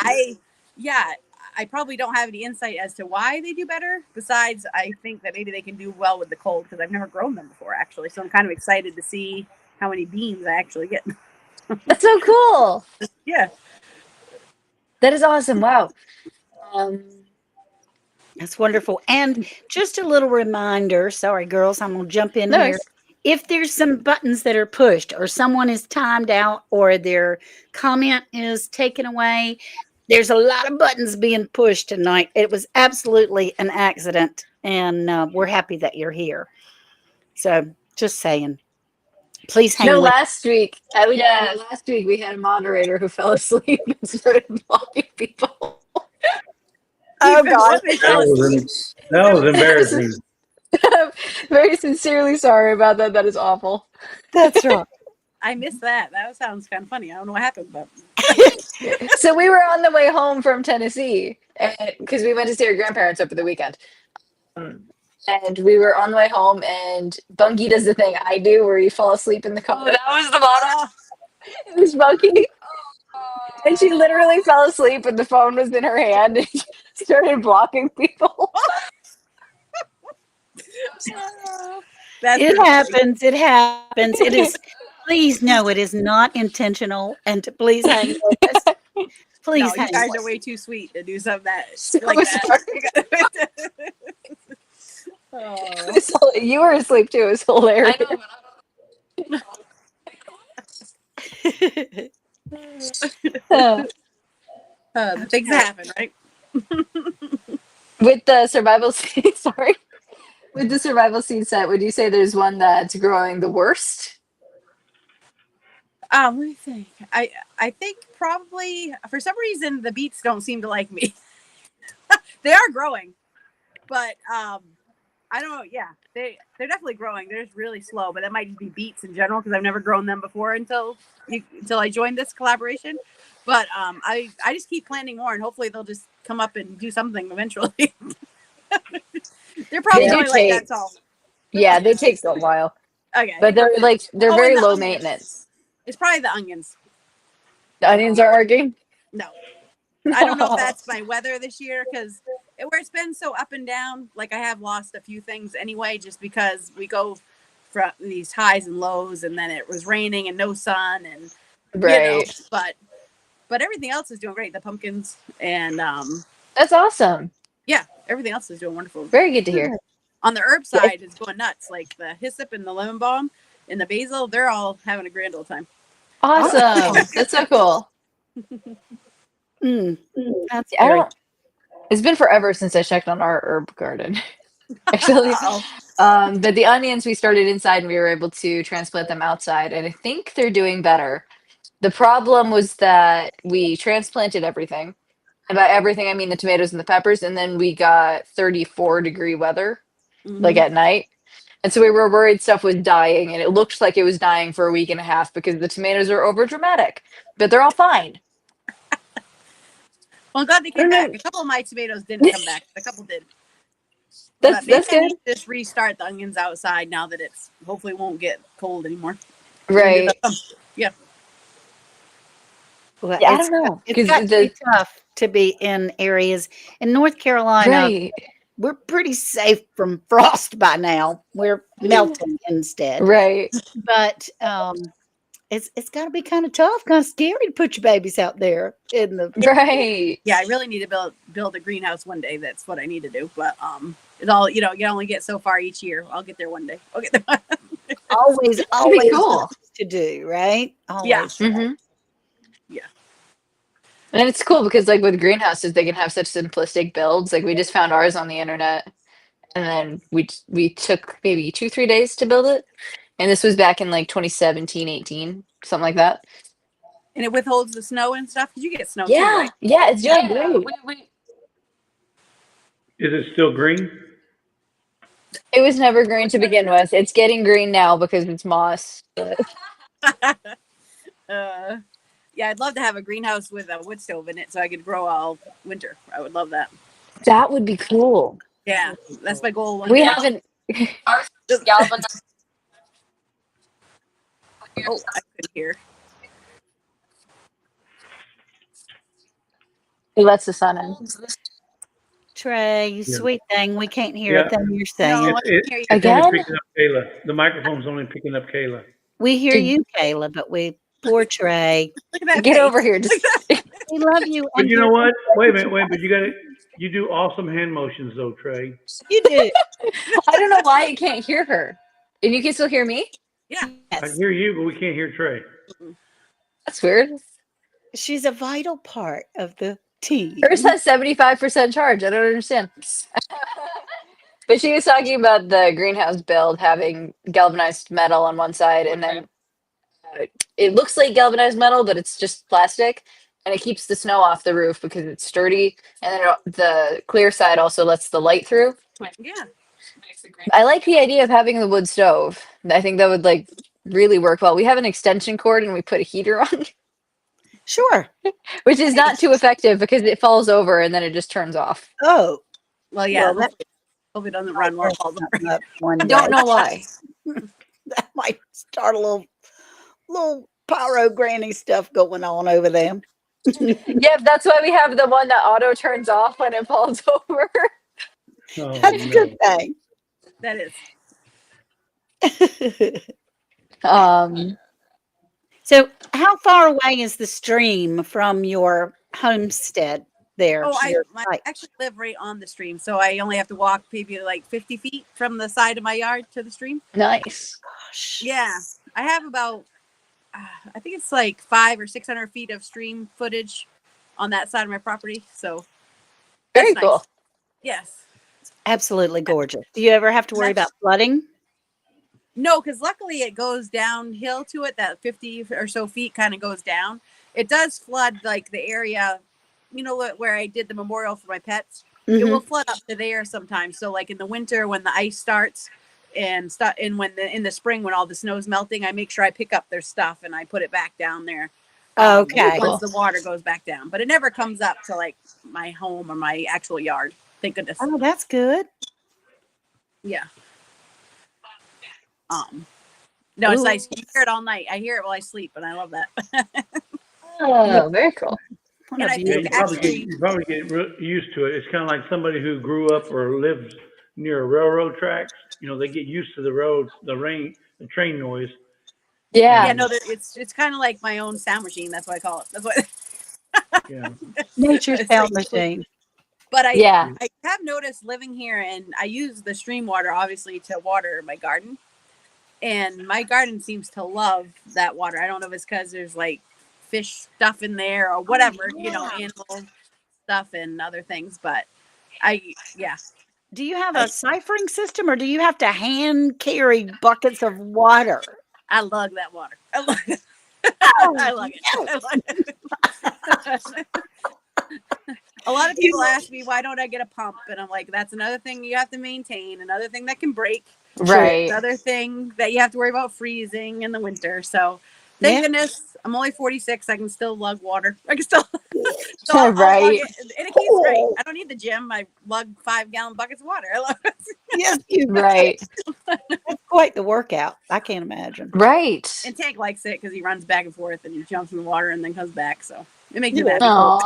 yeah, I probably don't have any insight as to why they do better. Besides, I think that maybe they can do well with the cold because I've never grown them before, actually. So I'm kind of excited to see how many beans I actually get. That's so cool. Yeah. That is awesome. Wow. Um, That's wonderful. And just a little reminder, sorry girls, I'm going to jump in no, here. If there's some buttons that are pushed or someone is timed out or their comment is taken away, there's a lot of buttons being pushed tonight. It was absolutely an accident, and we're happy that you're here. So just saying, please no, hang with. last week we had a moderator who fell asleep and started blocking people. Oh God, That was embarrassing. Very sincerely sorry about that. That is awful. that's right. I missed that. That sounds kind of funny. I don't know what happened, but So we were on the way home from Tennessee because we went to see our grandparents over the weekend. And we were on the way home, and Bunky does the thing I do where you fall asleep in the car. That was the bottom. It was Bunky. And she literally fell asleep, and the phone was in her hand, and she started blocking people. that's It pretty funny. happens. It happens. It is. Please know it is not intentional, and to please hang with us. Please No, you hang guys with are us. way too sweet to do something that So like that. Oh. You were asleep too. It was hilarious. Things happen, right? With the survival seed, sorry. With the survival seed set, would you say there's one that's growing the worst? Let me think. I think probably for some reason the beets don't seem to like me. They are growing, but I don't know. Yeah, they're definitely growing. They're just really slow, but that might just be beets in general because I've never grown them before until I joined this collaboration. But I just keep planting more, and hopefully they'll just come up and do something eventually. They're probably They do going like take, that's all. yeah, they take a while, Okay. but they're Oh, and very the low onions. maintenance. It's probably the onions. The onions are working. No, I don't know if that's my weather this year because where it's been so up and down. Like I have lost a few things anyway, just because we go from these highs and lows, and then it was raining and no sun, and Right. but everything else is doing great. The pumpkins and That's awesome. yeah, everything else is doing wonderful. Very good to hear. On the herb side, it's going nuts. Like the hyssop and the lemon balm and the basil, they're all having a grand old time. Awesome. That's so cool. That's I very. don't. It's been forever since I checked on our herb garden. Actually, but the onions we started inside, and we were able to transplant them outside, and I think they're doing better. The problem was that we transplanted everything. And by everything, I mean the tomatoes and the peppers, and then we got 34-degree weather, like at night. And so we were worried stuff was dying, and it looked like it was dying for a week and a half because the tomatoes are over dramatic, but they're all fine. Well, I'm glad they came back. A couple of my tomatoes didn't come back. A couple did. But maybe That's I need good. to just restart the onions outside now that it's hopefully won't get cold anymore. Right. Yeah. Well, Yeah, I don't know. it's Because got to be the tough to be in areas in North Carolina. right. We're pretty safe from frost by now. We're melting instead, Right. but it's got to be kind of tough, kind of scary to put your babies out there in the. Right. Yeah, I really need to build a greenhouse one day. That's what I need to do. But it's all, you only get so far each year. I'll get there one day. I'll get there. Always, That'd be always cool. to do, right? Yeah. Always. Hmm. Yeah. And it's cool because like with greenhouses, they can have such simplistic builds. Like we just found ours on the internet, and then we took maybe 2-3 days to build it. And this was back in like 2017, 18, something like that. And it withholds the snow and stuff. Did you get snow too, Yeah, right? yeah, it's doing great. Is it still green? It was never green to begin with. It's getting green now because it's moss. But Yeah, I'd love to have a greenhouse with a wood stove in it so I could grow all winter. I would love that. that would be cool. Yeah, that's my goal one We day. haven't. Oh, I couldn't hear. It lets the sun in. Trey, you Yeah. sweet thing. We can't hear Yeah. a thing you're No, saying. I can't hear you. It's only Again? picking up Kayla. The microphone's only picking up Kayla. We hear Did- you, Kayla, but poor Trey. Look at that Get face. over here. Just We love you. But and you know you're- what? Wait a minute, but you do awesome hand motions though, Trey. You do. I don't know why you can't hear her. And you can still hear me? Yeah. I Yes. hear you, but we can't hear Trey. That's weird. She's a vital part of the team. Hers has 75% charge. I don't understand. But she was talking about the greenhouse build having galvanized metal on one side, and then it looks like galvanized metal, but it's just plastic, and it keeps the snow off the roof because it's sturdy. And then the clear side also lets the light through. Yeah. I like the idea of having the wood stove. I think that would like really work well. We have an extension cord and we put a heater on, Sure. which is not too effective because it falls over and then it just turns off. Oh, Well, yeah. well, Hope it doesn't run while it falls over. something up one I day. don't know why. That might start a little pyro granny stuff going on over there. Yeah, that's why we have the one that auto turns off when it falls over. Oh, That's a no. good thing. That is. So, how far away is the stream from your homestead there? Oh, I your site? actually live right on the stream, so I only have to walk maybe like 50 feet from the side of my yard to the stream. Nice. Gosh. Yeah, I have about, I think it's like 500 or 600 feet of stream footage on that side of my property. So Very that's cool. nice. Yes. Absolutely gorgeous. Do you ever have to worry about flooding? No, because luckily it goes downhill to it. That 50 or so feet kind of goes down. It does flood like the area, where I did the memorial for my pets. It will flood up to there sometimes. So like in the winter when the ice starts and in the spring when all the snow's melting, I make sure I pick up their stuff and I put it back down there. Okay. Once the water goes back down, but it never comes up to like my home or my actual yard. Thank goodness. Oh, that's good. Yeah. No, it's Ooh. nice. You hear it all night. I hear it while I sleep, and I love that. Oh, very cool. What And a I Yeah, beautiful- think you probably get used to it. It's kind of like somebody who grew up or lives near railroad tracks. They get used to the roads, the train noise. Yeah. Yeah, no, it's kind of like my own sound machine. That's what I call it. That's what. Yeah. Nature's It's sound like- machine. But I Yeah. have noticed living here, and I use the stream water obviously to water my garden, and my garden seems to love that water. I don't know if it's because there's like fish stuff in there or whatever, animal stuff and other things. But Do you have a ciphering system, or do you have to hand carry buckets of water? I love that water. I love it. Oh, I love it. I love it. A lot of people ask me, why don't I get a pump? And I'm like, that's another thing you have to maintain, another thing that can break, Right. another thing that you have to worry about freezing in the winter. So thank goodness I'm only 46. I can still lug water. I can still, I'll Right. lug it. And it keeps great. I don't need the gym. I lug 5-gallon buckets of water. I love it. yes, you Right. That's quite the workout. I can't imagine. Right. And Tank likes it because he runs back and forth and he jumps in the water and then comes back. So it makes him Yeah. happy. Oh,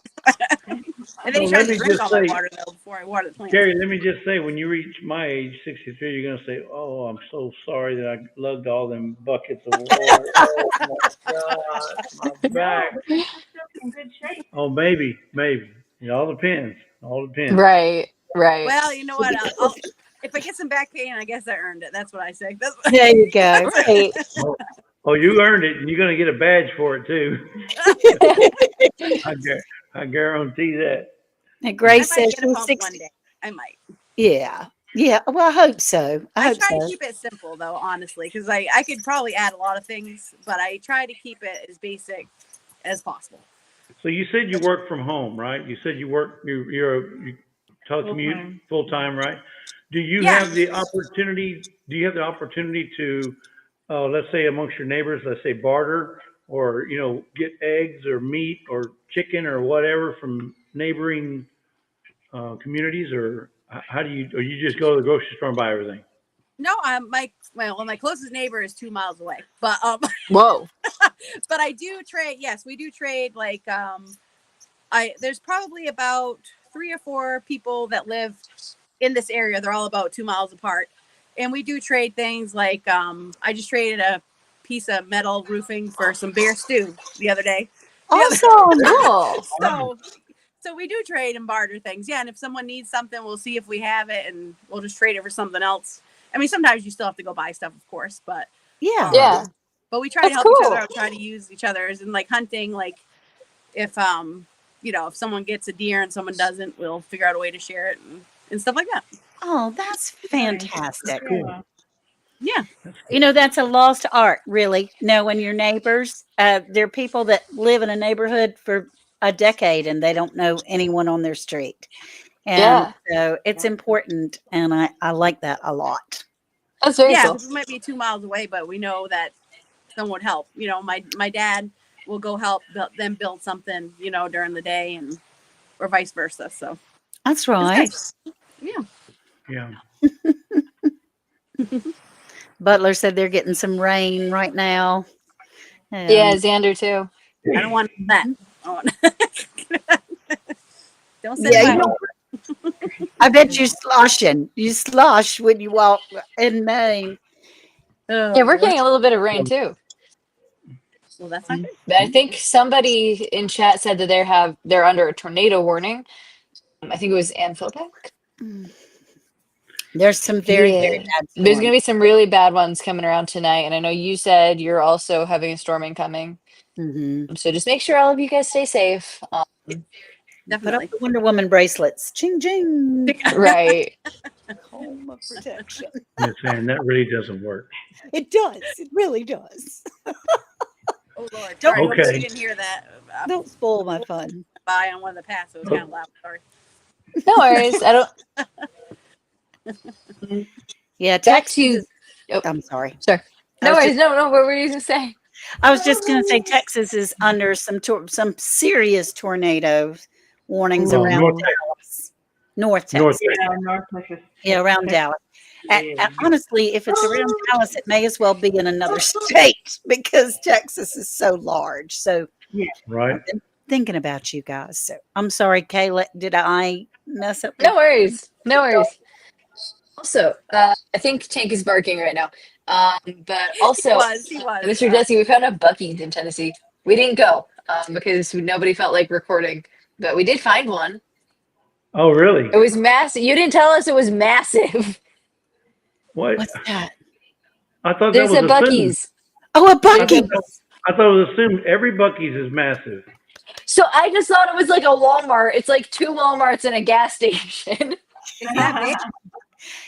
And then he Well, tries let to me drink just all my say, water though before I water the plants. Gary, let me just say, when you reach my age, 63, you're gonna say, "Oh, I'm so sorry that I lugged all them buckets of water. Oh my God, my No, back." but you're still in good shape. Oh, maybe, maybe. It all depends. All depends. right. Right. Well, you know what? I'll if I get some back pain, I guess I earned it. That's what I say. That's what, There you go. Right. Oh, oh, you earned it, and you're gonna get a badge for it too. I, I guarantee that. And I Grace might says get a she's pump one 60. day. I might. Yeah. Yeah. Well, I hope so. I I hope try to so. keep it simple though, honestly, because I could probably add a lot of things, but I try to keep it as basic as possible. So you said you work from home, right? You said you telecommute Full-time. full time, right? Do you Yeah. have the opportunity? Do you have the opportunity to, let's say amongst your neighbors, let's say barter, or get eggs or meat or chicken or whatever from neighboring communities, or how do you? Or you just go to the grocery store and buy everything? No, my closest neighbor is 2 miles away, but Whoa. but I do trade. Yes, we do trade. Like there's probably about 3 or 4 people that live in this area. They're all about 2 miles apart, and we do trade things. Like I just traded a piece of metal roofing for some bear stew the other day. Awesome. Cool. So we do trade and barter things. Yeah, and if someone needs something, we'll see if we have it, and we'll just trade it for something else. I mean, sometimes you still have to go buy stuff, of course, but Yeah. Yeah. but we try to That's help each other cool. out, try to use each other's, and like hunting. Like if if someone gets a deer and someone doesn't, we'll figure out a way to share it and stuff like that. Oh, that's fantastic. Cool. Yeah. That's a lost art, really, knowing your neighbors. There are people that live in a neighborhood for a decade and they don't know anyone on their street. And Yeah. so it's important. And I like that a lot. That's very Yeah, cool. because we might be 2 miles away, but we know that someone would help. My dad will go help them build something, during the day, and or vice versa. So That's it's right. nice. Yeah. Yeah. Butler said they're getting some rain right now. Yeah, Xander too. I don't want that. Oh. Don't set Yeah, fire. I bet you're sloshing. You slosh when you walk in Maine. Yeah, we're getting a little bit of rain too. Well, that's not good. But I think somebody in chat said that they're under a tornado warning. I think it was Ann Philbeck. There's some very, very Yeah. bad There's storms. gonna be some really bad ones coming around tonight, and I know you said you're also having a storm incoming. Mhm. So just make sure all of you guys stay safe. Put up Definitely. the Wonder Woman bracelets. Ching ching. Right. Home of protection. You're saying that really doesn't work. It does. It really does. Oh Lord. Don't- Sorry, Okay. you didn't hear that. Don't spoil my fun. By on one of the paths, so it was kind of loud. Sorry. No worries. I don't. Yeah, Back Texas. to. Oh, I'm sorry. sorry. I No was worries. No. What were you gonna say? I was just going to say Texas is under some serious tornado warnings Oh, around North Dallas. North North Texas. Yeah, North Texas. Yeah, around Dallas. Yeah. Honestly, if it's around Dallas, it may as well be in another state because Texas is so large. So right? I've been thinking about you guys. So I'm sorry, Kayla. Did I mess up? No worries. No worries. Also, I think Tank is barking right now. But also, He was. Mr. Jesse, we found a Buc-ee's in Tennessee. We didn't go because nobody felt like recording, but we did find one. Oh, really? It was massive. You didn't tell us it was massive. What? What's that? I thought that There's was a assumed. Buc-ee's. Oh, a I Buc-ee's. thought it was assumed every Buc-ee's is massive. So I just thought it was like a Walmart. It's like 2 Walmarts and a gas station. Is that big?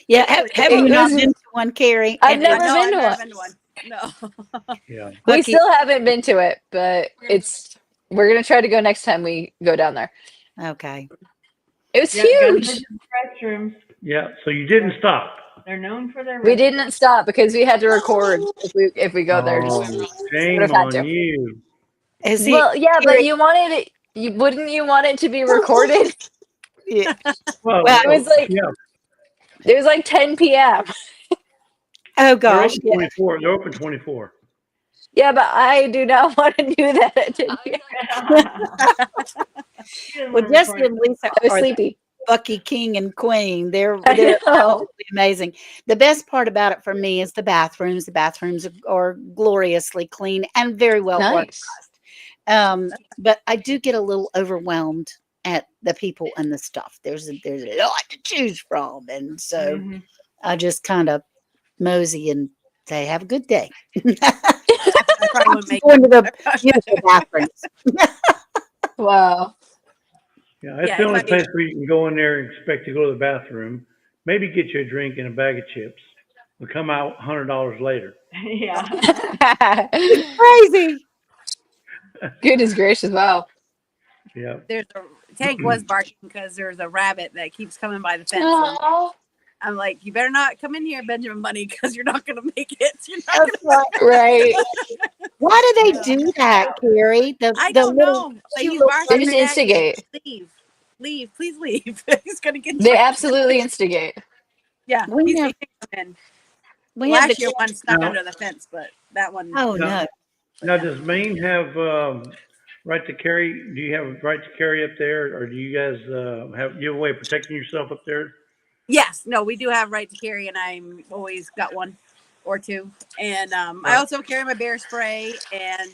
Yeah, have you not been to one, Carrie? I've And never No, been I've to never one. been to one. No. Yeah. We Buc-ee- still haven't been to it, but we're gonna try to go next time we go down there. Okay. It was Yeah, gotta huge. visit the restrooms. Yeah. So you didn't stop. They're known for their We restrooms. didn't stop because we had to record if we go there. Oh, Would've shame had on to. you. Is he? Well, yeah, but Carrie- you wanted it. Wouldn't you want it to be recorded? Yeah. Well, Well, It was like yeah. it was like 10 p.m. Oh They're gosh, open yeah. 24. They're open 24. Yeah, but I do not want to do that at 10 p.m. She doesn't Well, want to Jesse record it. and Lisa I was are the sleepy. Bucky King and Queen. They're I know. absolutely amazing. The best part about it for me is the bathrooms. The bathrooms are gloriously clean and very well Nice. organized. But I do get a little overwhelmed at the people and the stuff. There's a lot to choose from, and so Mhm. I just kind of mosey and say, "Have a good day." I probably I'm wouldn't make going to the it. beautiful bathrooms. Wow. Yeah, it's Yeah, the if only I place where you can go in there and expect to go to the bathroom, maybe get you a drink and a bag of chips, and come out $100 later. Yeah. It's crazy. Goodness gracious, wow. Yeah. there's a Tank was barking because there's a rabbit that keeps coming by the fence. And Oh, I'm like, you better not come in here, Benjamin Bunny, because you're not gonna make it. You're not That's right. right. Why do they Yeah. do that, Carrie? I The don't little know. Like, cute he's little They barking just bunny. at you. instigate. Leave, please leave. He's gonna get They you. absolutely instigate. Yeah, We have he can come in. we have the Last year, one stuck Now, under the fence, but that one. oh now, no. now, does Maine have right to carry? Do you have a right to carry up there, or do you guys have you have a way of protecting yourself up there? Yes, no, we do have right to carry, and I'm always got one or two. And I Right. also carry my bear spray, and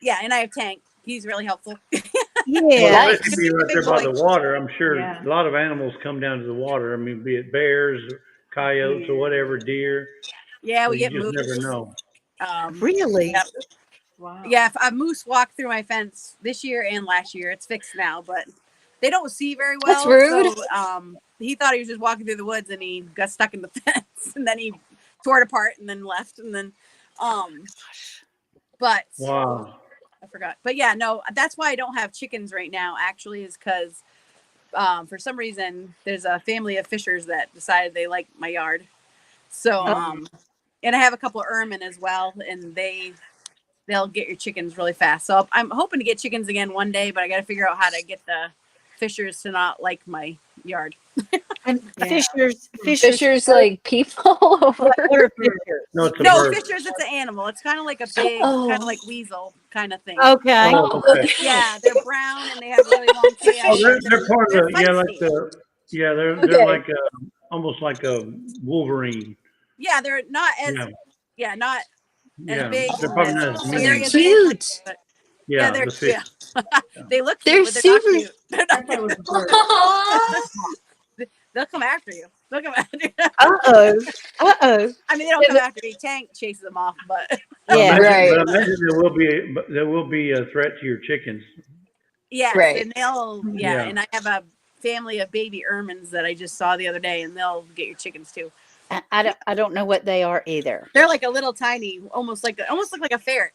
yeah, and I have Tank. He's really helpful. Well, Yeah. especially Nice. being right Big there by boy. the water, I'm sure Yeah. a lot of animals come down to the water. I mean, be it bears, or coyotes, or whatever, deer. Yeah, So we you get just moose. never know. Really? Yeah, Wow. yeah. If a moose walked through my fence this year and last year, it's fixed now, but they don't see very That's well. rude. So he thought he was just walking through the woods, and he got stuck in the fence, and then he tore it apart, and then left, and then but Wow. I forgot. But yeah, no, that's why I don't have chickens right now. Actually, is because for some reason there's a family of fishers that decided they like my yard. So and I have a couple of ermine as well, and they'll get your chickens really fast. So I'm hoping to get chickens again one day, but I got to figure out how to get the fishers to not like my yard. And Yeah. Fishers like people What over. are fishers? No, it's a No, bird. fishers, it's an animal. It's kind of like a big, kind of Oh. like weasel kind of thing. Okay. Oh, Oh, okay. Yeah, they're brown and they have really long Oh, tails. they're part They're of the, yeah, like feisty. they're okay. like almost like a Wolverine. Yeah, they're not as Yeah, not as yeah. big They're and probably as not as scary They're mean. as they look, cute. but yeah, Yeah, they're the fish. they look cute, They're but they're not super. cute. They're I not thought it was cute. a bird. Aw. They'll come after you. They'll come after you. Uh-oh. Uh-oh. I mean, they don't come after me. Tank chases them off, but Yeah. Right. But I imagine there will be a threat to your chickens. yes, Right. and they'll Yeah. and I have a family of baby ermines that I just saw the other day, and they'll get your chickens too. I don't know what they are either. They're like a little tiny, almost look like a ferret.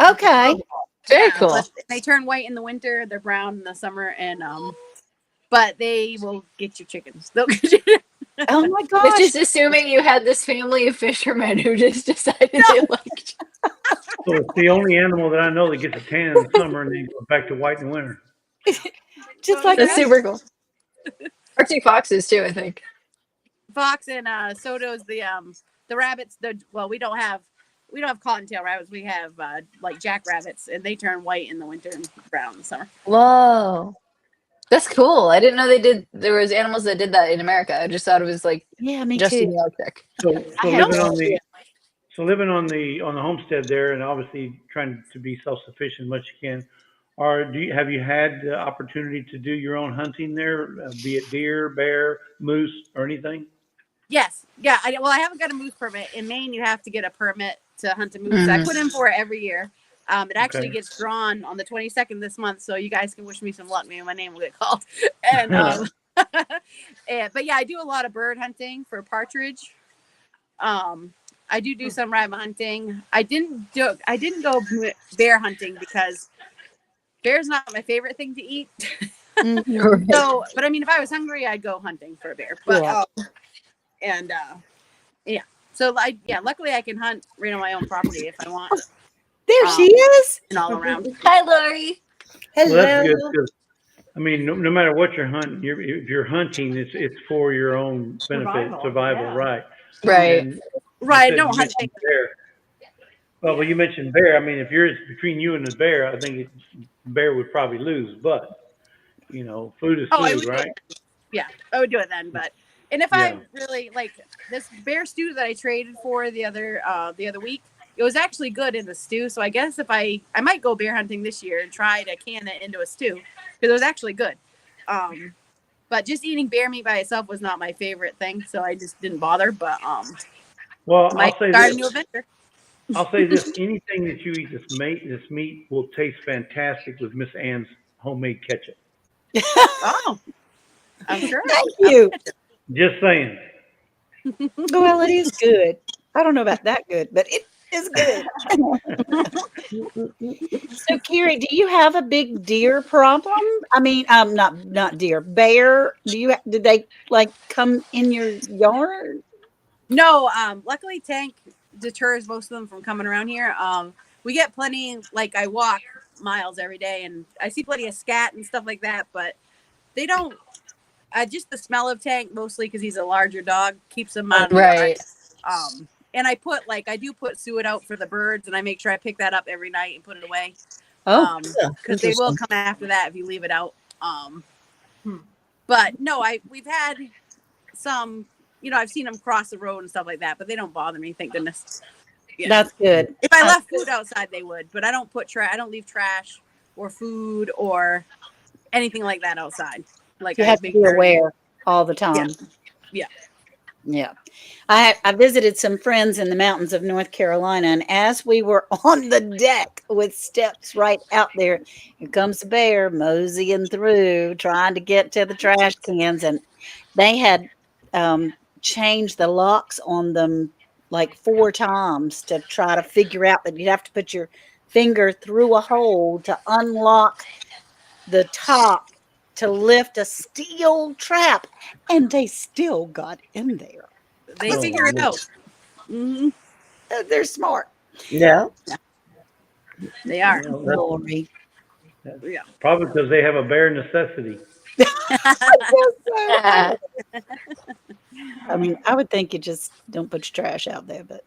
Okay. Very Yeah, cool. but they turn white in the winter. They're brown in the summer, and but they will get your chickens. They'll get you. Oh my It's gosh. just assuming you had this family of fishermen who just decided they liked. So it's the only animal that I know that gets a tan in the summer and then goes back to white in the winter. Just like That's us. super cool. Arctic foxes too, I think. Fox and so does the rabbits. We don't have cottontail rabbits. We have like jackrabbits, and they turn white in the winter and brown in the summer. Whoa. That's cool. I didn't know they did. There was animals that did that in America. I just thought it was like Yeah, me just too. in the Arctic. So I had living no on idea. the homestead there, and obviously trying to be self-sufficient as much as you can. Have you had the opportunity to do your own hunting there, be it deer, bear, moose, or anything? Yes, yeah. I haven't got a moose permit in Maine. You have to get a permit to hunt a moose. I Mhm. put in for it every year. It actually Okay. gets drawn on the 22nd this month, so you guys can wish me some luck. Maybe my name will get called. And but yeah, I do a lot of bird hunting for partridge. I do some rabbit hunting. I didn't go bear hunting because bear's not my favorite thing to eat. Mhm. So, but I mean, if I was hungry, I'd go hunting for a bear. But Yeah. yeah. So luckily I can hunt right on my own property if I want, There she is. and all around. Hi, Lorrie. Well, that's Hello. good. 'Cause I mean, no matter what you're hunting, if you're hunting, it's for your own benefit, survival, yeah. right? Right. And you Right. said No you hunting. mentioned bear. Well, you mentioned bear. I mean, if you're between you and the bear, I think bear would probably lose. But food is Oh, I food, would do right? it. Yeah, I would do it then. But and if I Yeah. really like this bear stew that I traded for the other week, it was actually good in the stew. So I guess if I might go bear hunting this year and try to can it into a stew because it was actually good. But just eating bear meat by itself was not my favorite thing, so I just didn't bother. But Well, might start a new adventure. I'll say this: anything that you eat this meat will taste fantastic with Miss Ann's homemade ketchup. Oh, I'm sure. Thank you. Just saying. Well, it is good. I don't know about that good, but it is good. So, Carrie, do you have a big deer problem? I mean, not deer, bear. Did they like come in your yard? No, luckily Tank deters most of them from coming around here. We get plenty, like I walk miles every day and I see plenty of scat and stuff like that, but they don't, just the smell of Tank, mostly because he's a larger dog, keeps him out of the yard. Right. And I do put suet out for the birds and I make sure I pick that up every night and put it away. Oh, Because they will come after that if you leave it out. But no, we've had some, I've seen them cross the road and stuff like that, but they don't bother me, thank goodness. Yeah. that's good. If I left food outside, they would, but I don't I don't leave trash or food or anything like that outside. Like You I have to make be sure- aware all the time. Yeah. Yeah. I visited some friends in the mountains of North Carolina, and as we were on the deck with steps right out there, here comes the bear moseying through, trying to get to the trash cans, and they had changed the locks on them like 4 times to try to figure out that you'd have to put your finger through a hole to unlock the top to lift a steel trap, and they still got in there. They figure it out. Mm-hmm. They're smart. Yeah. They are. Lorrie. Yeah. Probably because they have a bare necessity. I mean, I would think you just don't put your trash out there, but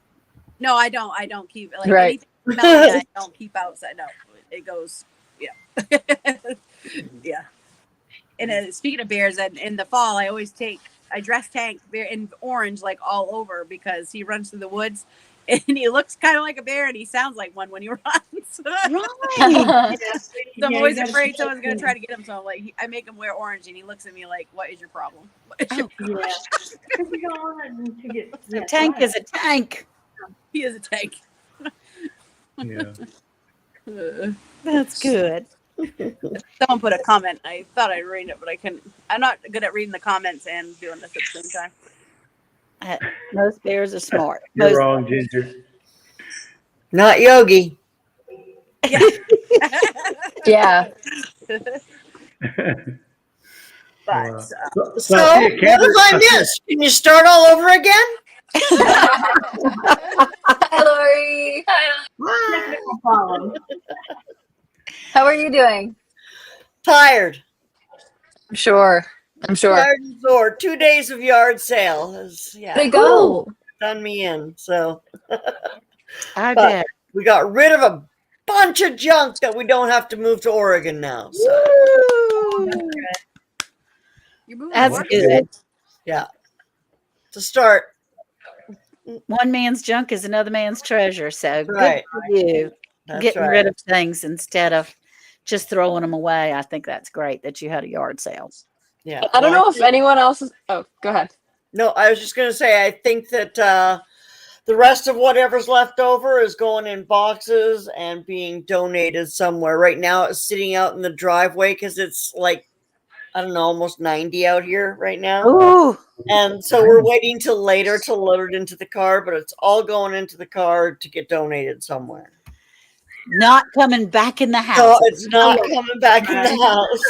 No, I don't. I don't keep like Right. anything smelly, I don't keep outside. No, it goes. Yeah. Yeah. And speaking of bears, in the fall, I dress Tank bear in orange like all over because he runs through the woods and he looks kind of like a bear and he sounds like one when he runs. right. So I'm always afraid someone's gonna try to get him. So I make him wear orange, and he looks at me like, "What is your problem?" Oh, Because we don't want him to get a tank is a tank. He is a tank. Yeah. That's good. Someone put a comment. I thought I'd read it, but I couldn't. I'm not good at reading the comments and doing this at the same time. Most bears are smart. You're Most, wrong, Ginger. Not Yogi. Yeah. Yeah. But So what have I missed? Can you start all over again? Hi, Lori. technical problem. How are you doing? Tired. I'm sure. Tired and sore. 2 days of yard sale has There you go. done me in. So I but bet. we got rid of a bunch of junk that we don't have to move to Oregon now. So you're moving That's forward. good. yeah. To start. One man's junk is another man's treasure. So Right. good for you. That's Getting right. rid of things instead of just throwing them away. I think that's great that you had a yard sale. Yeah. I don't Well, know if anyone else is. Oh, go ahead. No, I was just going to say, I think that the rest of whatever's left over is going in boxes and being donated somewhere. Right now, it's sitting out in the driveway because it's like, I don't know, almost 90 out here right now. Ooh, And so we're waiting till later to load it into the car, but it's all going into the car to get donated somewhere. not coming back in the house. So it's not coming back in the house.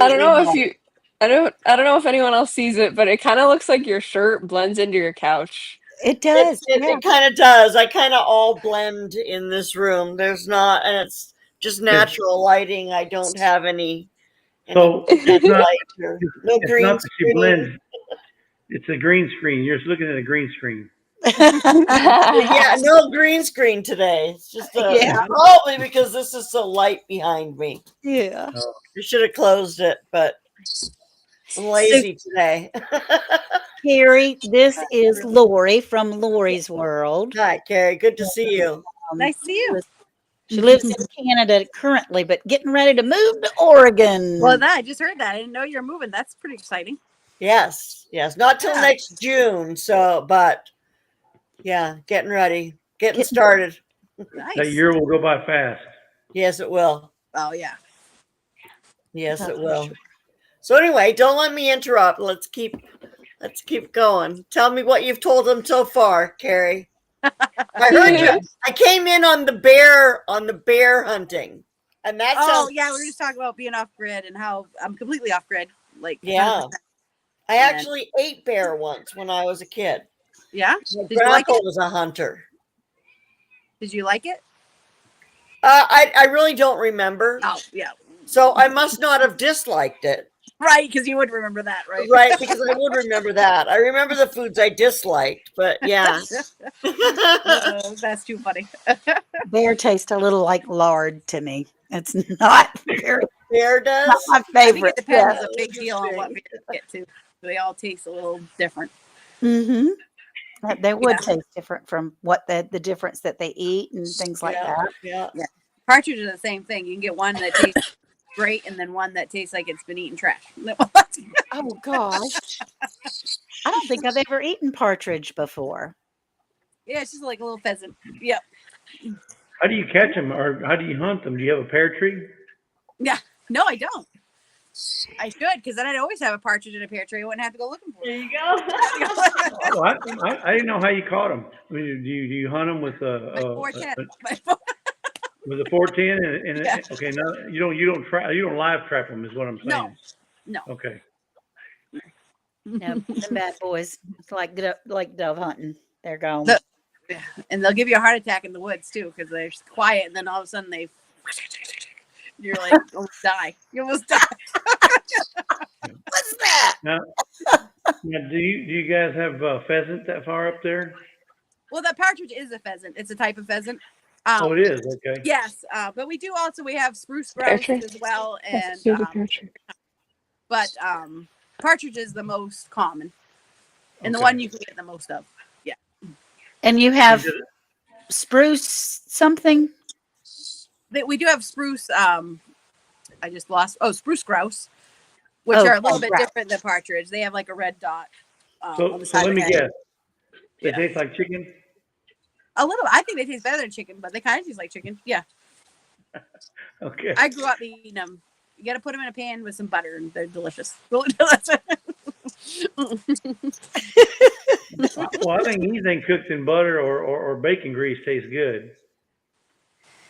I don't know if you I don't know if anyone else sees it, but it kind of looks like your shirt blends into your couch. It does. It kind of does. I kind of all blend in this room. There's not, and it's just natural lighting. I don't have any So It's not light, no it's green not that she screen. blends. It's a green screen. You're just looking at a green screen. Yeah, no green screen today. It's just Yeah. probably because this is so light behind me. Yeah. Oh, I should have closed it, but I'm So, lazy today. Carrie, this is Lorrie from Lorrie's World. Hi, Carrie. Good to see you. Nice to see you. She lives in Canada currently, but getting ready to move to Oregon. Well, I just heard that. I didn't know you're moving. That's pretty exciting. Yes, not till Yeah. next June. So, but yeah, getting ready, getting started. that Nice. year will go by fast. Yes, it will. Oh yeah. Yes, That's it for will. sure. So anyway, don't let me interrupt. Let's keep going. Tell me what you've told them so far, Carrie. I heard you. I came in on the bear hunting, and that Oh sounds. yeah, we were just talking about being off grid and how I'm completely off grid. Like Yeah. 100%. I actually ate bear once when I was a kid. Yeah. My Did you like grandpa it? was a hunter. Did you like it? I really don't remember. Oh yeah. So I must not have disliked it. Right, because you would remember that, right? Right, because I would remember that. I remember the foods I disliked, but yeah. That's too funny. Bear tastes a little like lard to me. It's not very Bear not does? my I think favorite. it depends Yeah. a big deal on what beer you get too. They all taste a little different. Mm-hmm. They would Yeah. taste different from what the difference that they eat and things like Yeah, that. yeah. Yeah. Partridge is the same thing. You can get one that tastes great and then one that tastes like it's been eating trash. Oh gosh. I don't think I've ever eaten partridge before. Yeah, it's just like a little pheasant. Yep. How do you catch them, or how do you hunt them? Do you have a pear tree? Yeah. No, I don't. I should, because then I'd always have a partridge in a pear tree. I wouldn't have to go looking for There it. you go. Oh, I didn't know how you caught them. I mean, do you hunt them with My 410. with a 410 and Yeah. okay, now you don't live trap them is what I'm No. saying. No. Okay. No, the bad boys. It's like dove hunting. They're gone. Yeah. And they'll give you a heart attack in the woods too, because they're just quiet, and then all of a sudden you're like almost die. You almost die. What's that? Now, do you guys have pheasant that far up there? Well, that partridge is a pheasant. It's a type of pheasant. Oh, it is. Okay. Yes, but we have spruce Pear grouse tree. as well, and Here's a pear tree. but partridge is the most common and the Okay. one you can get the most of. Yeah. And you have spruce something? We do have spruce. I just lost. Oh, spruce grouse, which Oh, are a little bit grouse. different than partridge. They have like a red dot. On So the side let of me the head. guess. They Yeah. taste like chicken. A little. I think they taste better than chicken, but they kind of taste like chicken. Yeah. Okay. I grew up eating them. You got to put them in a pan with some butter, and they're delicious. Really delicious. Well, I think anything cooked in butter or bacon grease tastes good.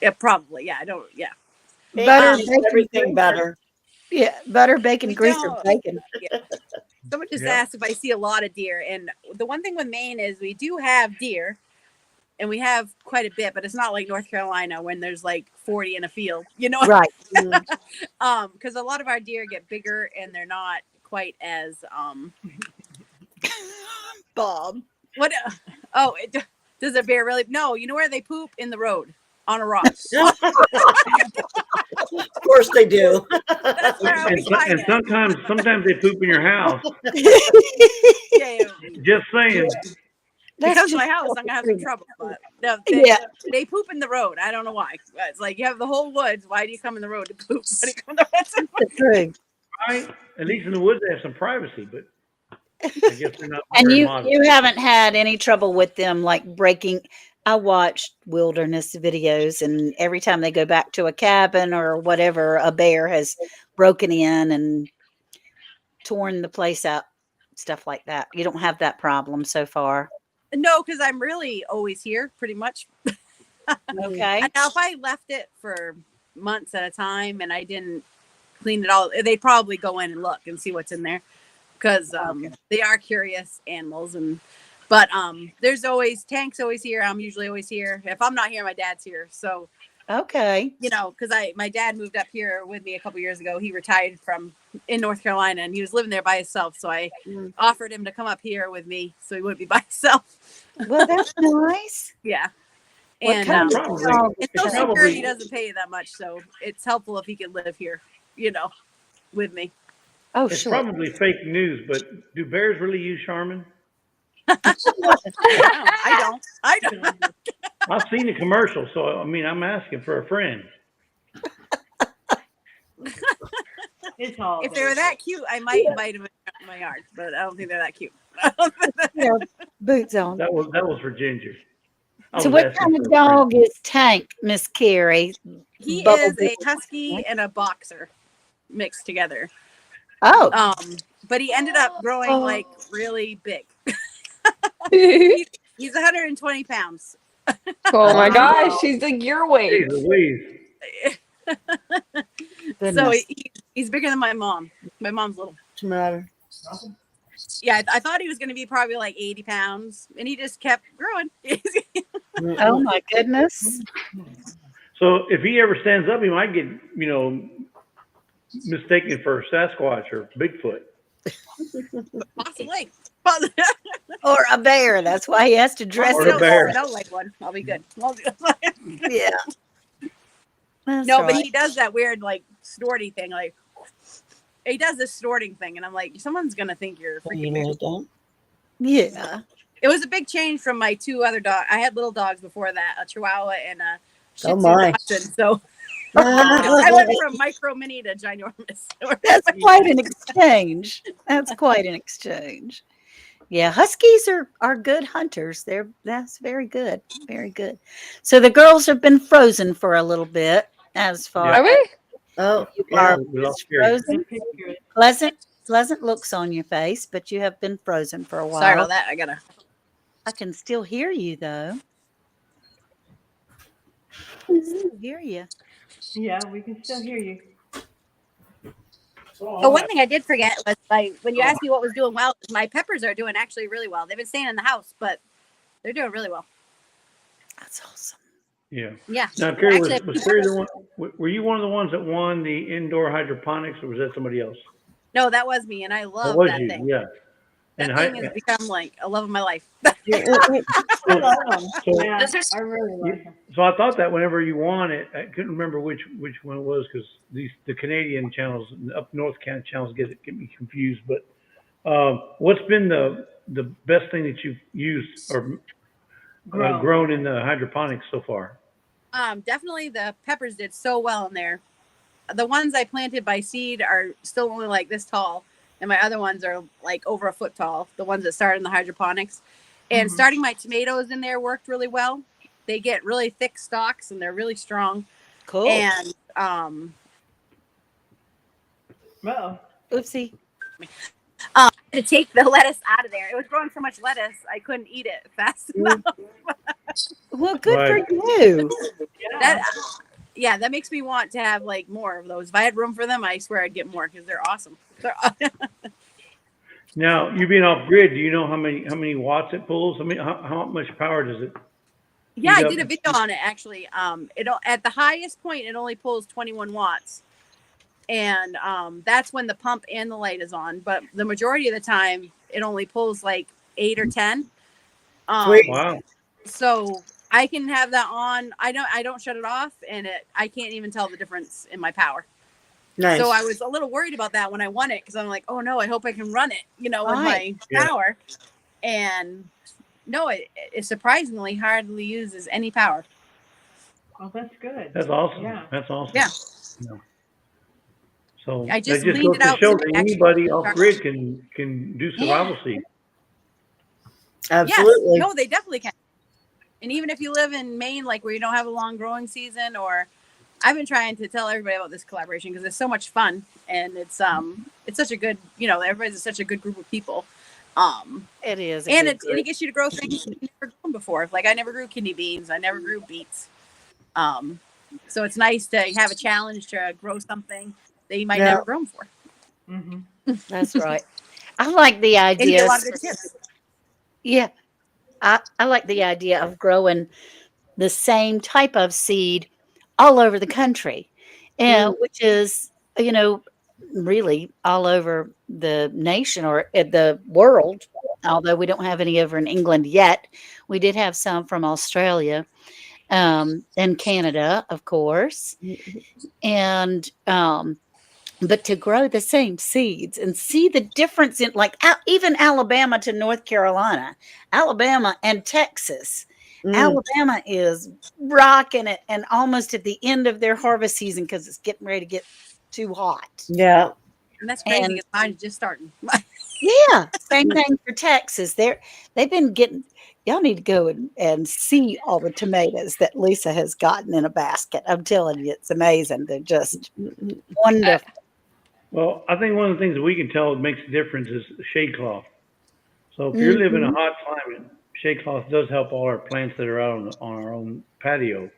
Yeah, probably. Yeah, I don't. Yeah. Butter, Makes bacon, everything grease, better. yeah, butter, bacon, We grease, or don't. bacon. Yeah. Someone just Yeah. asked if I see a lot of deer, and the one thing with Maine is we do have deer, and we have quite a bit, but it's not like North Carolina when there's like 40 in a field, you know. Right. Because a lot of our deer get bigger, and they're not quite as Bob. what? Does a bear really? No, you know where they poop? In the road on a rock. Of course they do. That's where I And, always find and it. sometimes they poop in your house. Yeah, Just saying. They come to my house, I'm gonna have some trouble. But no, they poop in the road. I don't know why. It's like you have the whole woods. Why do you come in the road to poop? Why do you come in the woods? That's true. Right? At least in the woods they have some privacy, but I guess they're not And very you modern. haven't had any trouble with them like breaking. I watched wilderness videos, and every time they go back to a cabin or whatever, a bear has broken in and torn the place up, stuff like that. You don't have that problem so far. No, because I'm really always here, pretty much. Okay. And now, if I left it for months at a time and I didn't clean it all, they'd probably go in and look and see what's in there, because they are curious animals. But there's always Tank's always here. I'm usually always here. If I'm not here, my dad's here. So Okay. You know, because my dad moved up here with me a couple years ago. He retired from in North Carolina, and he was living there by himself. So I offered him to come up here with me, so he wouldn't be by himself. Well, that's nice. Yeah, What and kind of Probably, dog is and it's Social that? Security probably, doesn't pay you that much, so it's helpful if he can live here. You know, with me. Oh, it's sure. probably fake news, but do bears really use Charmin? No, I don't. I don't. I've seen the commercial, so I mean, I'm asking for a friend. It's all If they were that cute, I might invite them in my yard, but I don't think they're that cute. Yeah, boots on. That was for Ginger. I So was what asking kind of for a friend. dog is Tank, Miss Carrie? He Bubble is Bee. a husky and a boxer mixed together. Oh, But he ended up growing like really big. He's 120 pounds. Oh my Wow. gosh, she's like your weight. Jeez Louise. So goodness. he's bigger than my mom. My mom's little. What's the matter? Yeah, I thought he was going to be probably like 80 pounds, and he just kept growing. Oh my goodness. So if he ever stands up, he might get, mistaken for Sasquatch or Bigfoot. Possibly. Or a bear. That's why he has to dress Or He a it. don't bear. smell like one. I'll be good. Yeah. That's No, right. but he does that weird like snorty thing. Like he does this snorting thing, and I'm like, someone's gonna think you're a freaking bear. Yeah. It was a big change from my two other dogs. I had little dogs before that, a Chihuahua and a Shih Oh, Tzu my. Dachshund. So I went from micro mini to ginormous. That's quite an exchange. That's quite an exchange. Yeah, huskies are good hunters. That's very good. Very good. So the girls have been frozen for a little bit as far Yeah. Are we? Oh, you yeah. are We lost Carrie. frozen. Pleasant looks on your face, but you have been frozen for a while. Sorry about that. I can still hear you though. I can still hear you. Yeah, we can still hear you. Oh, one thing I did forget was like when you asked me what was doing well, my peppers are doing actually really well. They've been staying in the house, but they're doing really well. That's awesome. Yeah. Yeah. Now, Carrie, Actually, was Carrie the one? Were you one of the ones that won the indoor hydroponics, or was that somebody else? no, that was me, and I That love was that you. thing. Yeah. That And thing has become like a love of my life. I love them. So- Yeah, I really like them. So I thought that whenever you won it, I couldn't remember which one it was because the Canadian channels, up north channels get me confused. But what's been the best thing that you've used or grown in the hydroponics so far? Definitely the peppers did so well in there. The ones I planted by seed are still only like this tall, and my other ones are like over a foot tall. The ones that started in the hydroponics, and starting my tomatoes in there worked really well. They get really thick stalks and they're really strong. Cool. And Oopsie. to take the lettuce out of there, it was growing so much lettuce I couldn't eat it fast enough. Well, good Right. for you. That makes me want to have like more of those. If I had room for them, I swear I'd get more because they're awesome. Now, you being off grid, do you know how many watts it pulls? I mean, how much power does it? Yeah, I Yep. did a video on it actually. It at the highest point it only pulls 21 watts, and that's when the pump and the light is on. But the majority of the time, it only pulls like 8 or 10. Sweet. Wow. So I can have that on. I don't shut it off, and I can't even tell the difference in my power. Nice. So I was a little worried about that when I won it because I'm like, oh no, I hope I can run it, with Right. my power. And no, it surprisingly hardly uses any power. Oh, that's good. That's awesome. Yeah. That's awesome. Yeah. So I that just just leaned goes it to out show so that I actually- anybody off grid can do survival seed. Absolutely. Yes. No, they definitely can. And even if you live in Maine, like where you don't have a long growing season, or I've been trying to tell everybody about this collaboration because it's so much fun and it's such a good, everybody's such a good group of people. It is. And it gets you to grow things you've never grown before. Like I never grew kidney beans. I never grew beets. So it's nice to have a challenge to grow something that you might never grow before. Mm-hmm. That's right. I like the And you get idea. a lot of good tips. Yeah. I like the idea of growing the same type of seed all over the country, which is, you know, really all over the nation or the world. Although we don't have any over in England yet, we did have some from Australia, and Canada, of course, and but to grow the same seeds and see the difference in, like, even Alabama to North Carolina, Alabama and Texas. Alabama is rocking it and almost at the end of their harvest season because it's getting ready to get too hot. Yeah. And that's crazy because mine's just starting. Yeah, same thing for Texas. They've been getting. Y'all need to go and see all the tomatoes that Lisa has gotten in a basket. I'm telling you, it's amazing. They're just wonderful. Well, I think one of the things that we can tell makes a difference is shade cloth. So if you're living in a hot climate, shade cloth does help all our plants that are out on our own patio.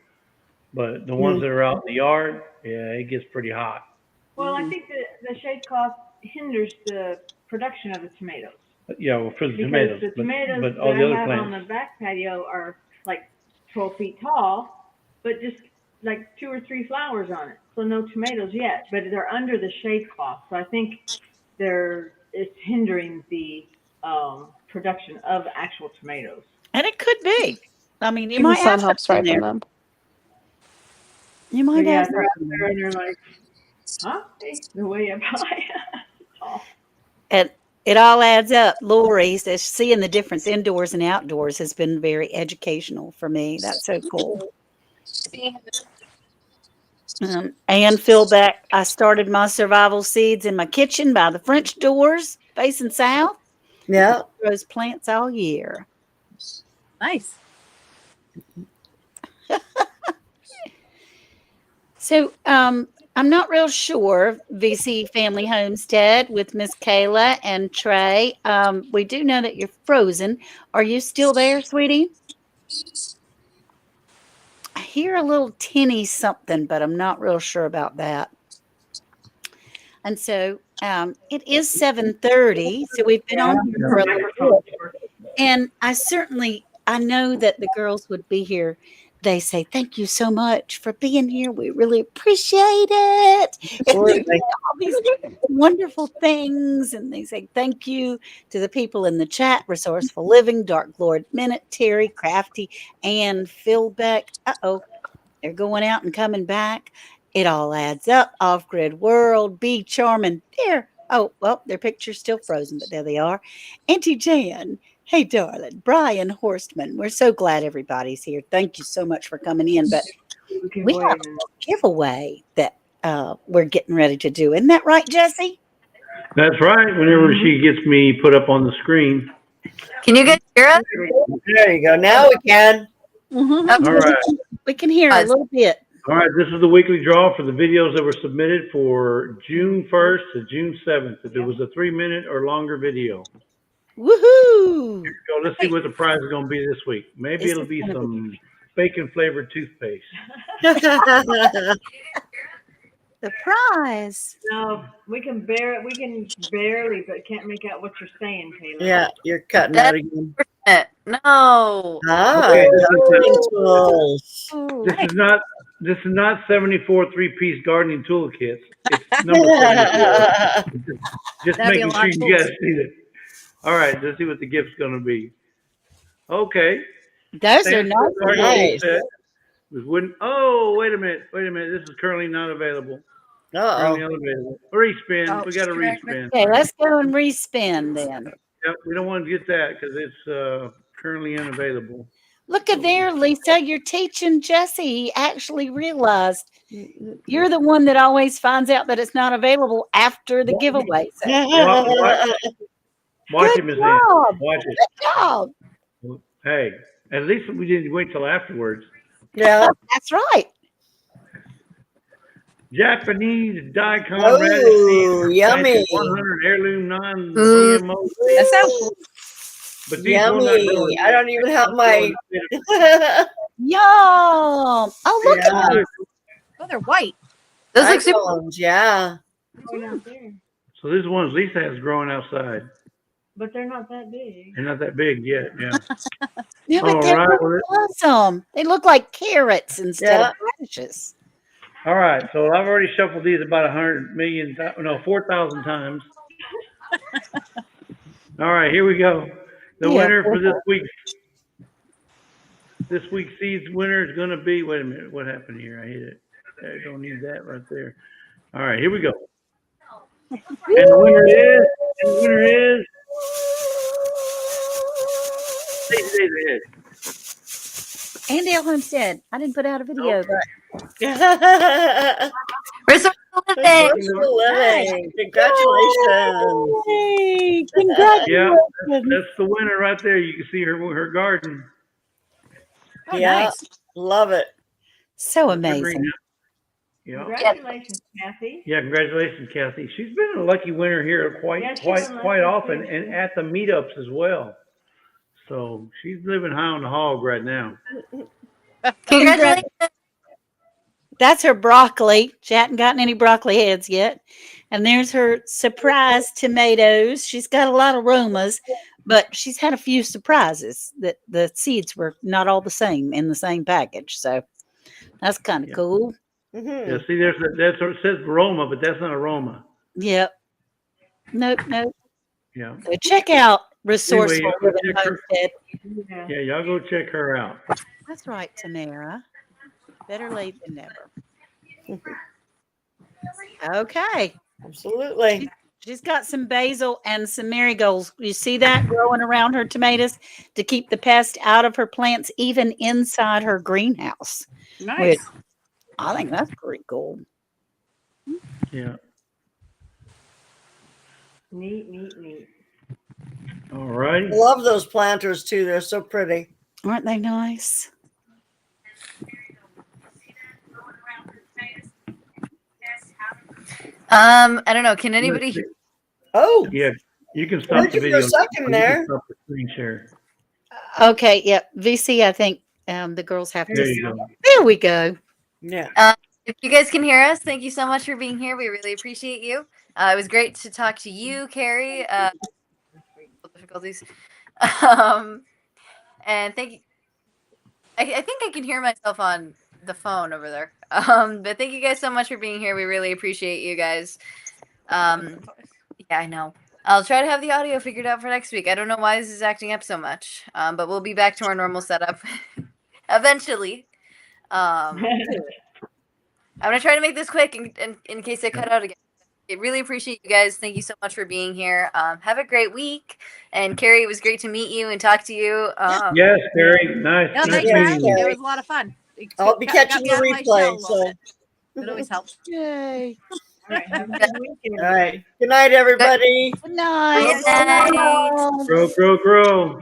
But the ones that are out in the yard, yeah, it gets pretty hot. Well, I think the shade cloth hinders the production of the tomatoes. Yeah, well, for the Because tomatoes, the tomatoes but all that the I other have on plants. the back patio are like 12 feet tall, but just like 2 or 3 flowers on it. So no tomatoes yet, but they're under the shade cloth. So I think it's hindering the production of actual tomatoes. And it could be. I mean, you The might sun have helps something ripen there. them. You But might yeah, have they're out something there there. and they're like, huh? Hey, they're way up high. Tall. And it all adds up. Lorrie says seeing the difference indoors and outdoors has been very educational for me. That's so cool. And Philbeck, I started my survival seeds in my kitchen by the French doors facing south. Yeah. Grows plants all year. Nice. So I'm not real sure, VC Family Homestead with Miss Kayla and Trie. We do know that you're frozen. Are you still there, sweetie? I hear a little tinny something, but I'm not real sure about that. And so it is 7:30, so we've been on here for a little bit. And I know that the girls would be here. They say, thank you so much for being here. We really appreciate it. And they say all these wonderful things. And they say, thank you to the people in the chat, Resourceful Living, Dark Lord Minute, Terry, Crafty, and Philbeck. They're going out and coming back. It all adds up. Off Grid World, Be Charming. There. Oh, well, their picture's still frozen, but there they are. Auntie Jan. Hey, darling. Brian Horstman. We're so glad everybody's here. Thank you so much for coming in. But we have a giveaway that we're getting ready to do. Isn't that right, Jesse? That's right. Whenever she gets me put up on the screen. Can you guys hear us? There you go. Now we can. All right. We can hear a little bit. All right. This is the weekly draw for the videos that were submitted for June 1st to June 7th. If it was a 3-minute or longer video. Woohoo! Here we go. Let's see what the prize is going to be this week. Maybe it'll be some bacon flavored toothpaste. The prize. No, we can barely, but can't make out what you're saying, Taylor. Yeah, you're cutting out again. No. Okay, This is not 74 3-piece gardening tool kits. It's number 74. Just making sure you guys see it. All right, let's see what the gift's going to be. Okay. Those are nice. Oh, wait a minute. This is currently not available. Currently unavailable. Respin. We got to respin. Okay, let's go and respin then. Yep, we don't want to get that because it's currently unavailable. Look at there, Lisa. You're teaching Jesse. He actually realized you're the one that always finds out that it's not available after the giveaway. Watch it, Miss Ann. Watch it. Good job. Hey, at least we didn't wait till afterwards. Yeah. That's right. Japanese daikon radish Oh, yummy. 100 heirloom non-GMO. That sounds cool. But these will not grow. Yummy. I don't even have my. Yum. Oh, look at those. Oh, they're white. Those look super. Icons, yeah. Going out there. So these ones Lisa has growing outside. But they're not that big. They're not that big yet. Yeah. Yeah, but All they right, look awesome. They look like carrots instead of radishes. All right, so I've already shuffled these about 100 million, no, 4,000 times. All right, here we go. The Yeah. winner for this week's seeds winner is going to be. Wait a minute, what happened here? I hit it. I don't need that right there. All right, here we go. And the winner is. And the winner is. Stacey Days ahead. Andy Homestead. I didn't put out a video, but Resourceful living. Resourceful living. Congratulations. Yay! Yeah, Congratulations. that's the winner right there. You can see her garden. Oh, Yeah, nice. love it. So Her amazing. greenhouse. Yeah. Congratulations, Kathy. Yeah, congratulations, Kathy. She's been a lucky winner here quite Yeah, she's quite been quite lucky often, too. and at the meetups as well. So she's living high on the hog right now. Congratulations. That's her broccoli. She hadn't gotten any broccoli heads yet. And there's her surprise tomatoes. She's got a lot of aromas, but she's had a few surprises that the seeds were not all the same in the same package. So that's kind of Yeah. cool. Yeah, Mhm. see, that's what it says aroma, but that's not aroma. Yep. Nope, nope. Yeah. So check out Anyway, Resourceful y'all go Living check her. Homestead. Yeah. Yeah, y'all go check her out. That's right, Tamara. Better late than never. Okay. Absolutely. She's got some basil and some marigolds. You see that growing around her tomatoes to keep the pest out of her plants, even inside her greenhouse. Nice. Which I think that's pretty cool. Yeah. Neat. All righty. I love those planters too. They're so pretty. Aren't they nice? I don't know. Can anybody? Oh, Yeah, you can stop heard the you for video. a second You there. can stop the screen share. Okay, yeah. VC, I think the girls have There to. you go. There we go. Yeah. If you guys can hear us, thank you so much for being here. We really appreciate you. It was great to talk to you, Carrie. Difficulties. And thank you. I think I can hear myself on the phone over there. But thank you guys so much for being here. We really appreciate you guys. Yeah, I know. I'll try to have the audio figured out for next week. I don't know why this is acting up so much. But we'll be back to our normal setup eventually. I'm gonna try to make this quick in case I cut out again. I really appreciate you guys. Thank you so much for being here. Have a great week. And Carrie, it was great to meet you and talk to you. Yes, very nice. No, Nice thanks for meeting having me. you. It was a lot of fun. It I'll be got catching me the out of my shell a replay. little So, bit. It always helps. Yay. All right, have a good weekend. all right. Good night, everybody. Good night. Good night. Grow, grow, grow.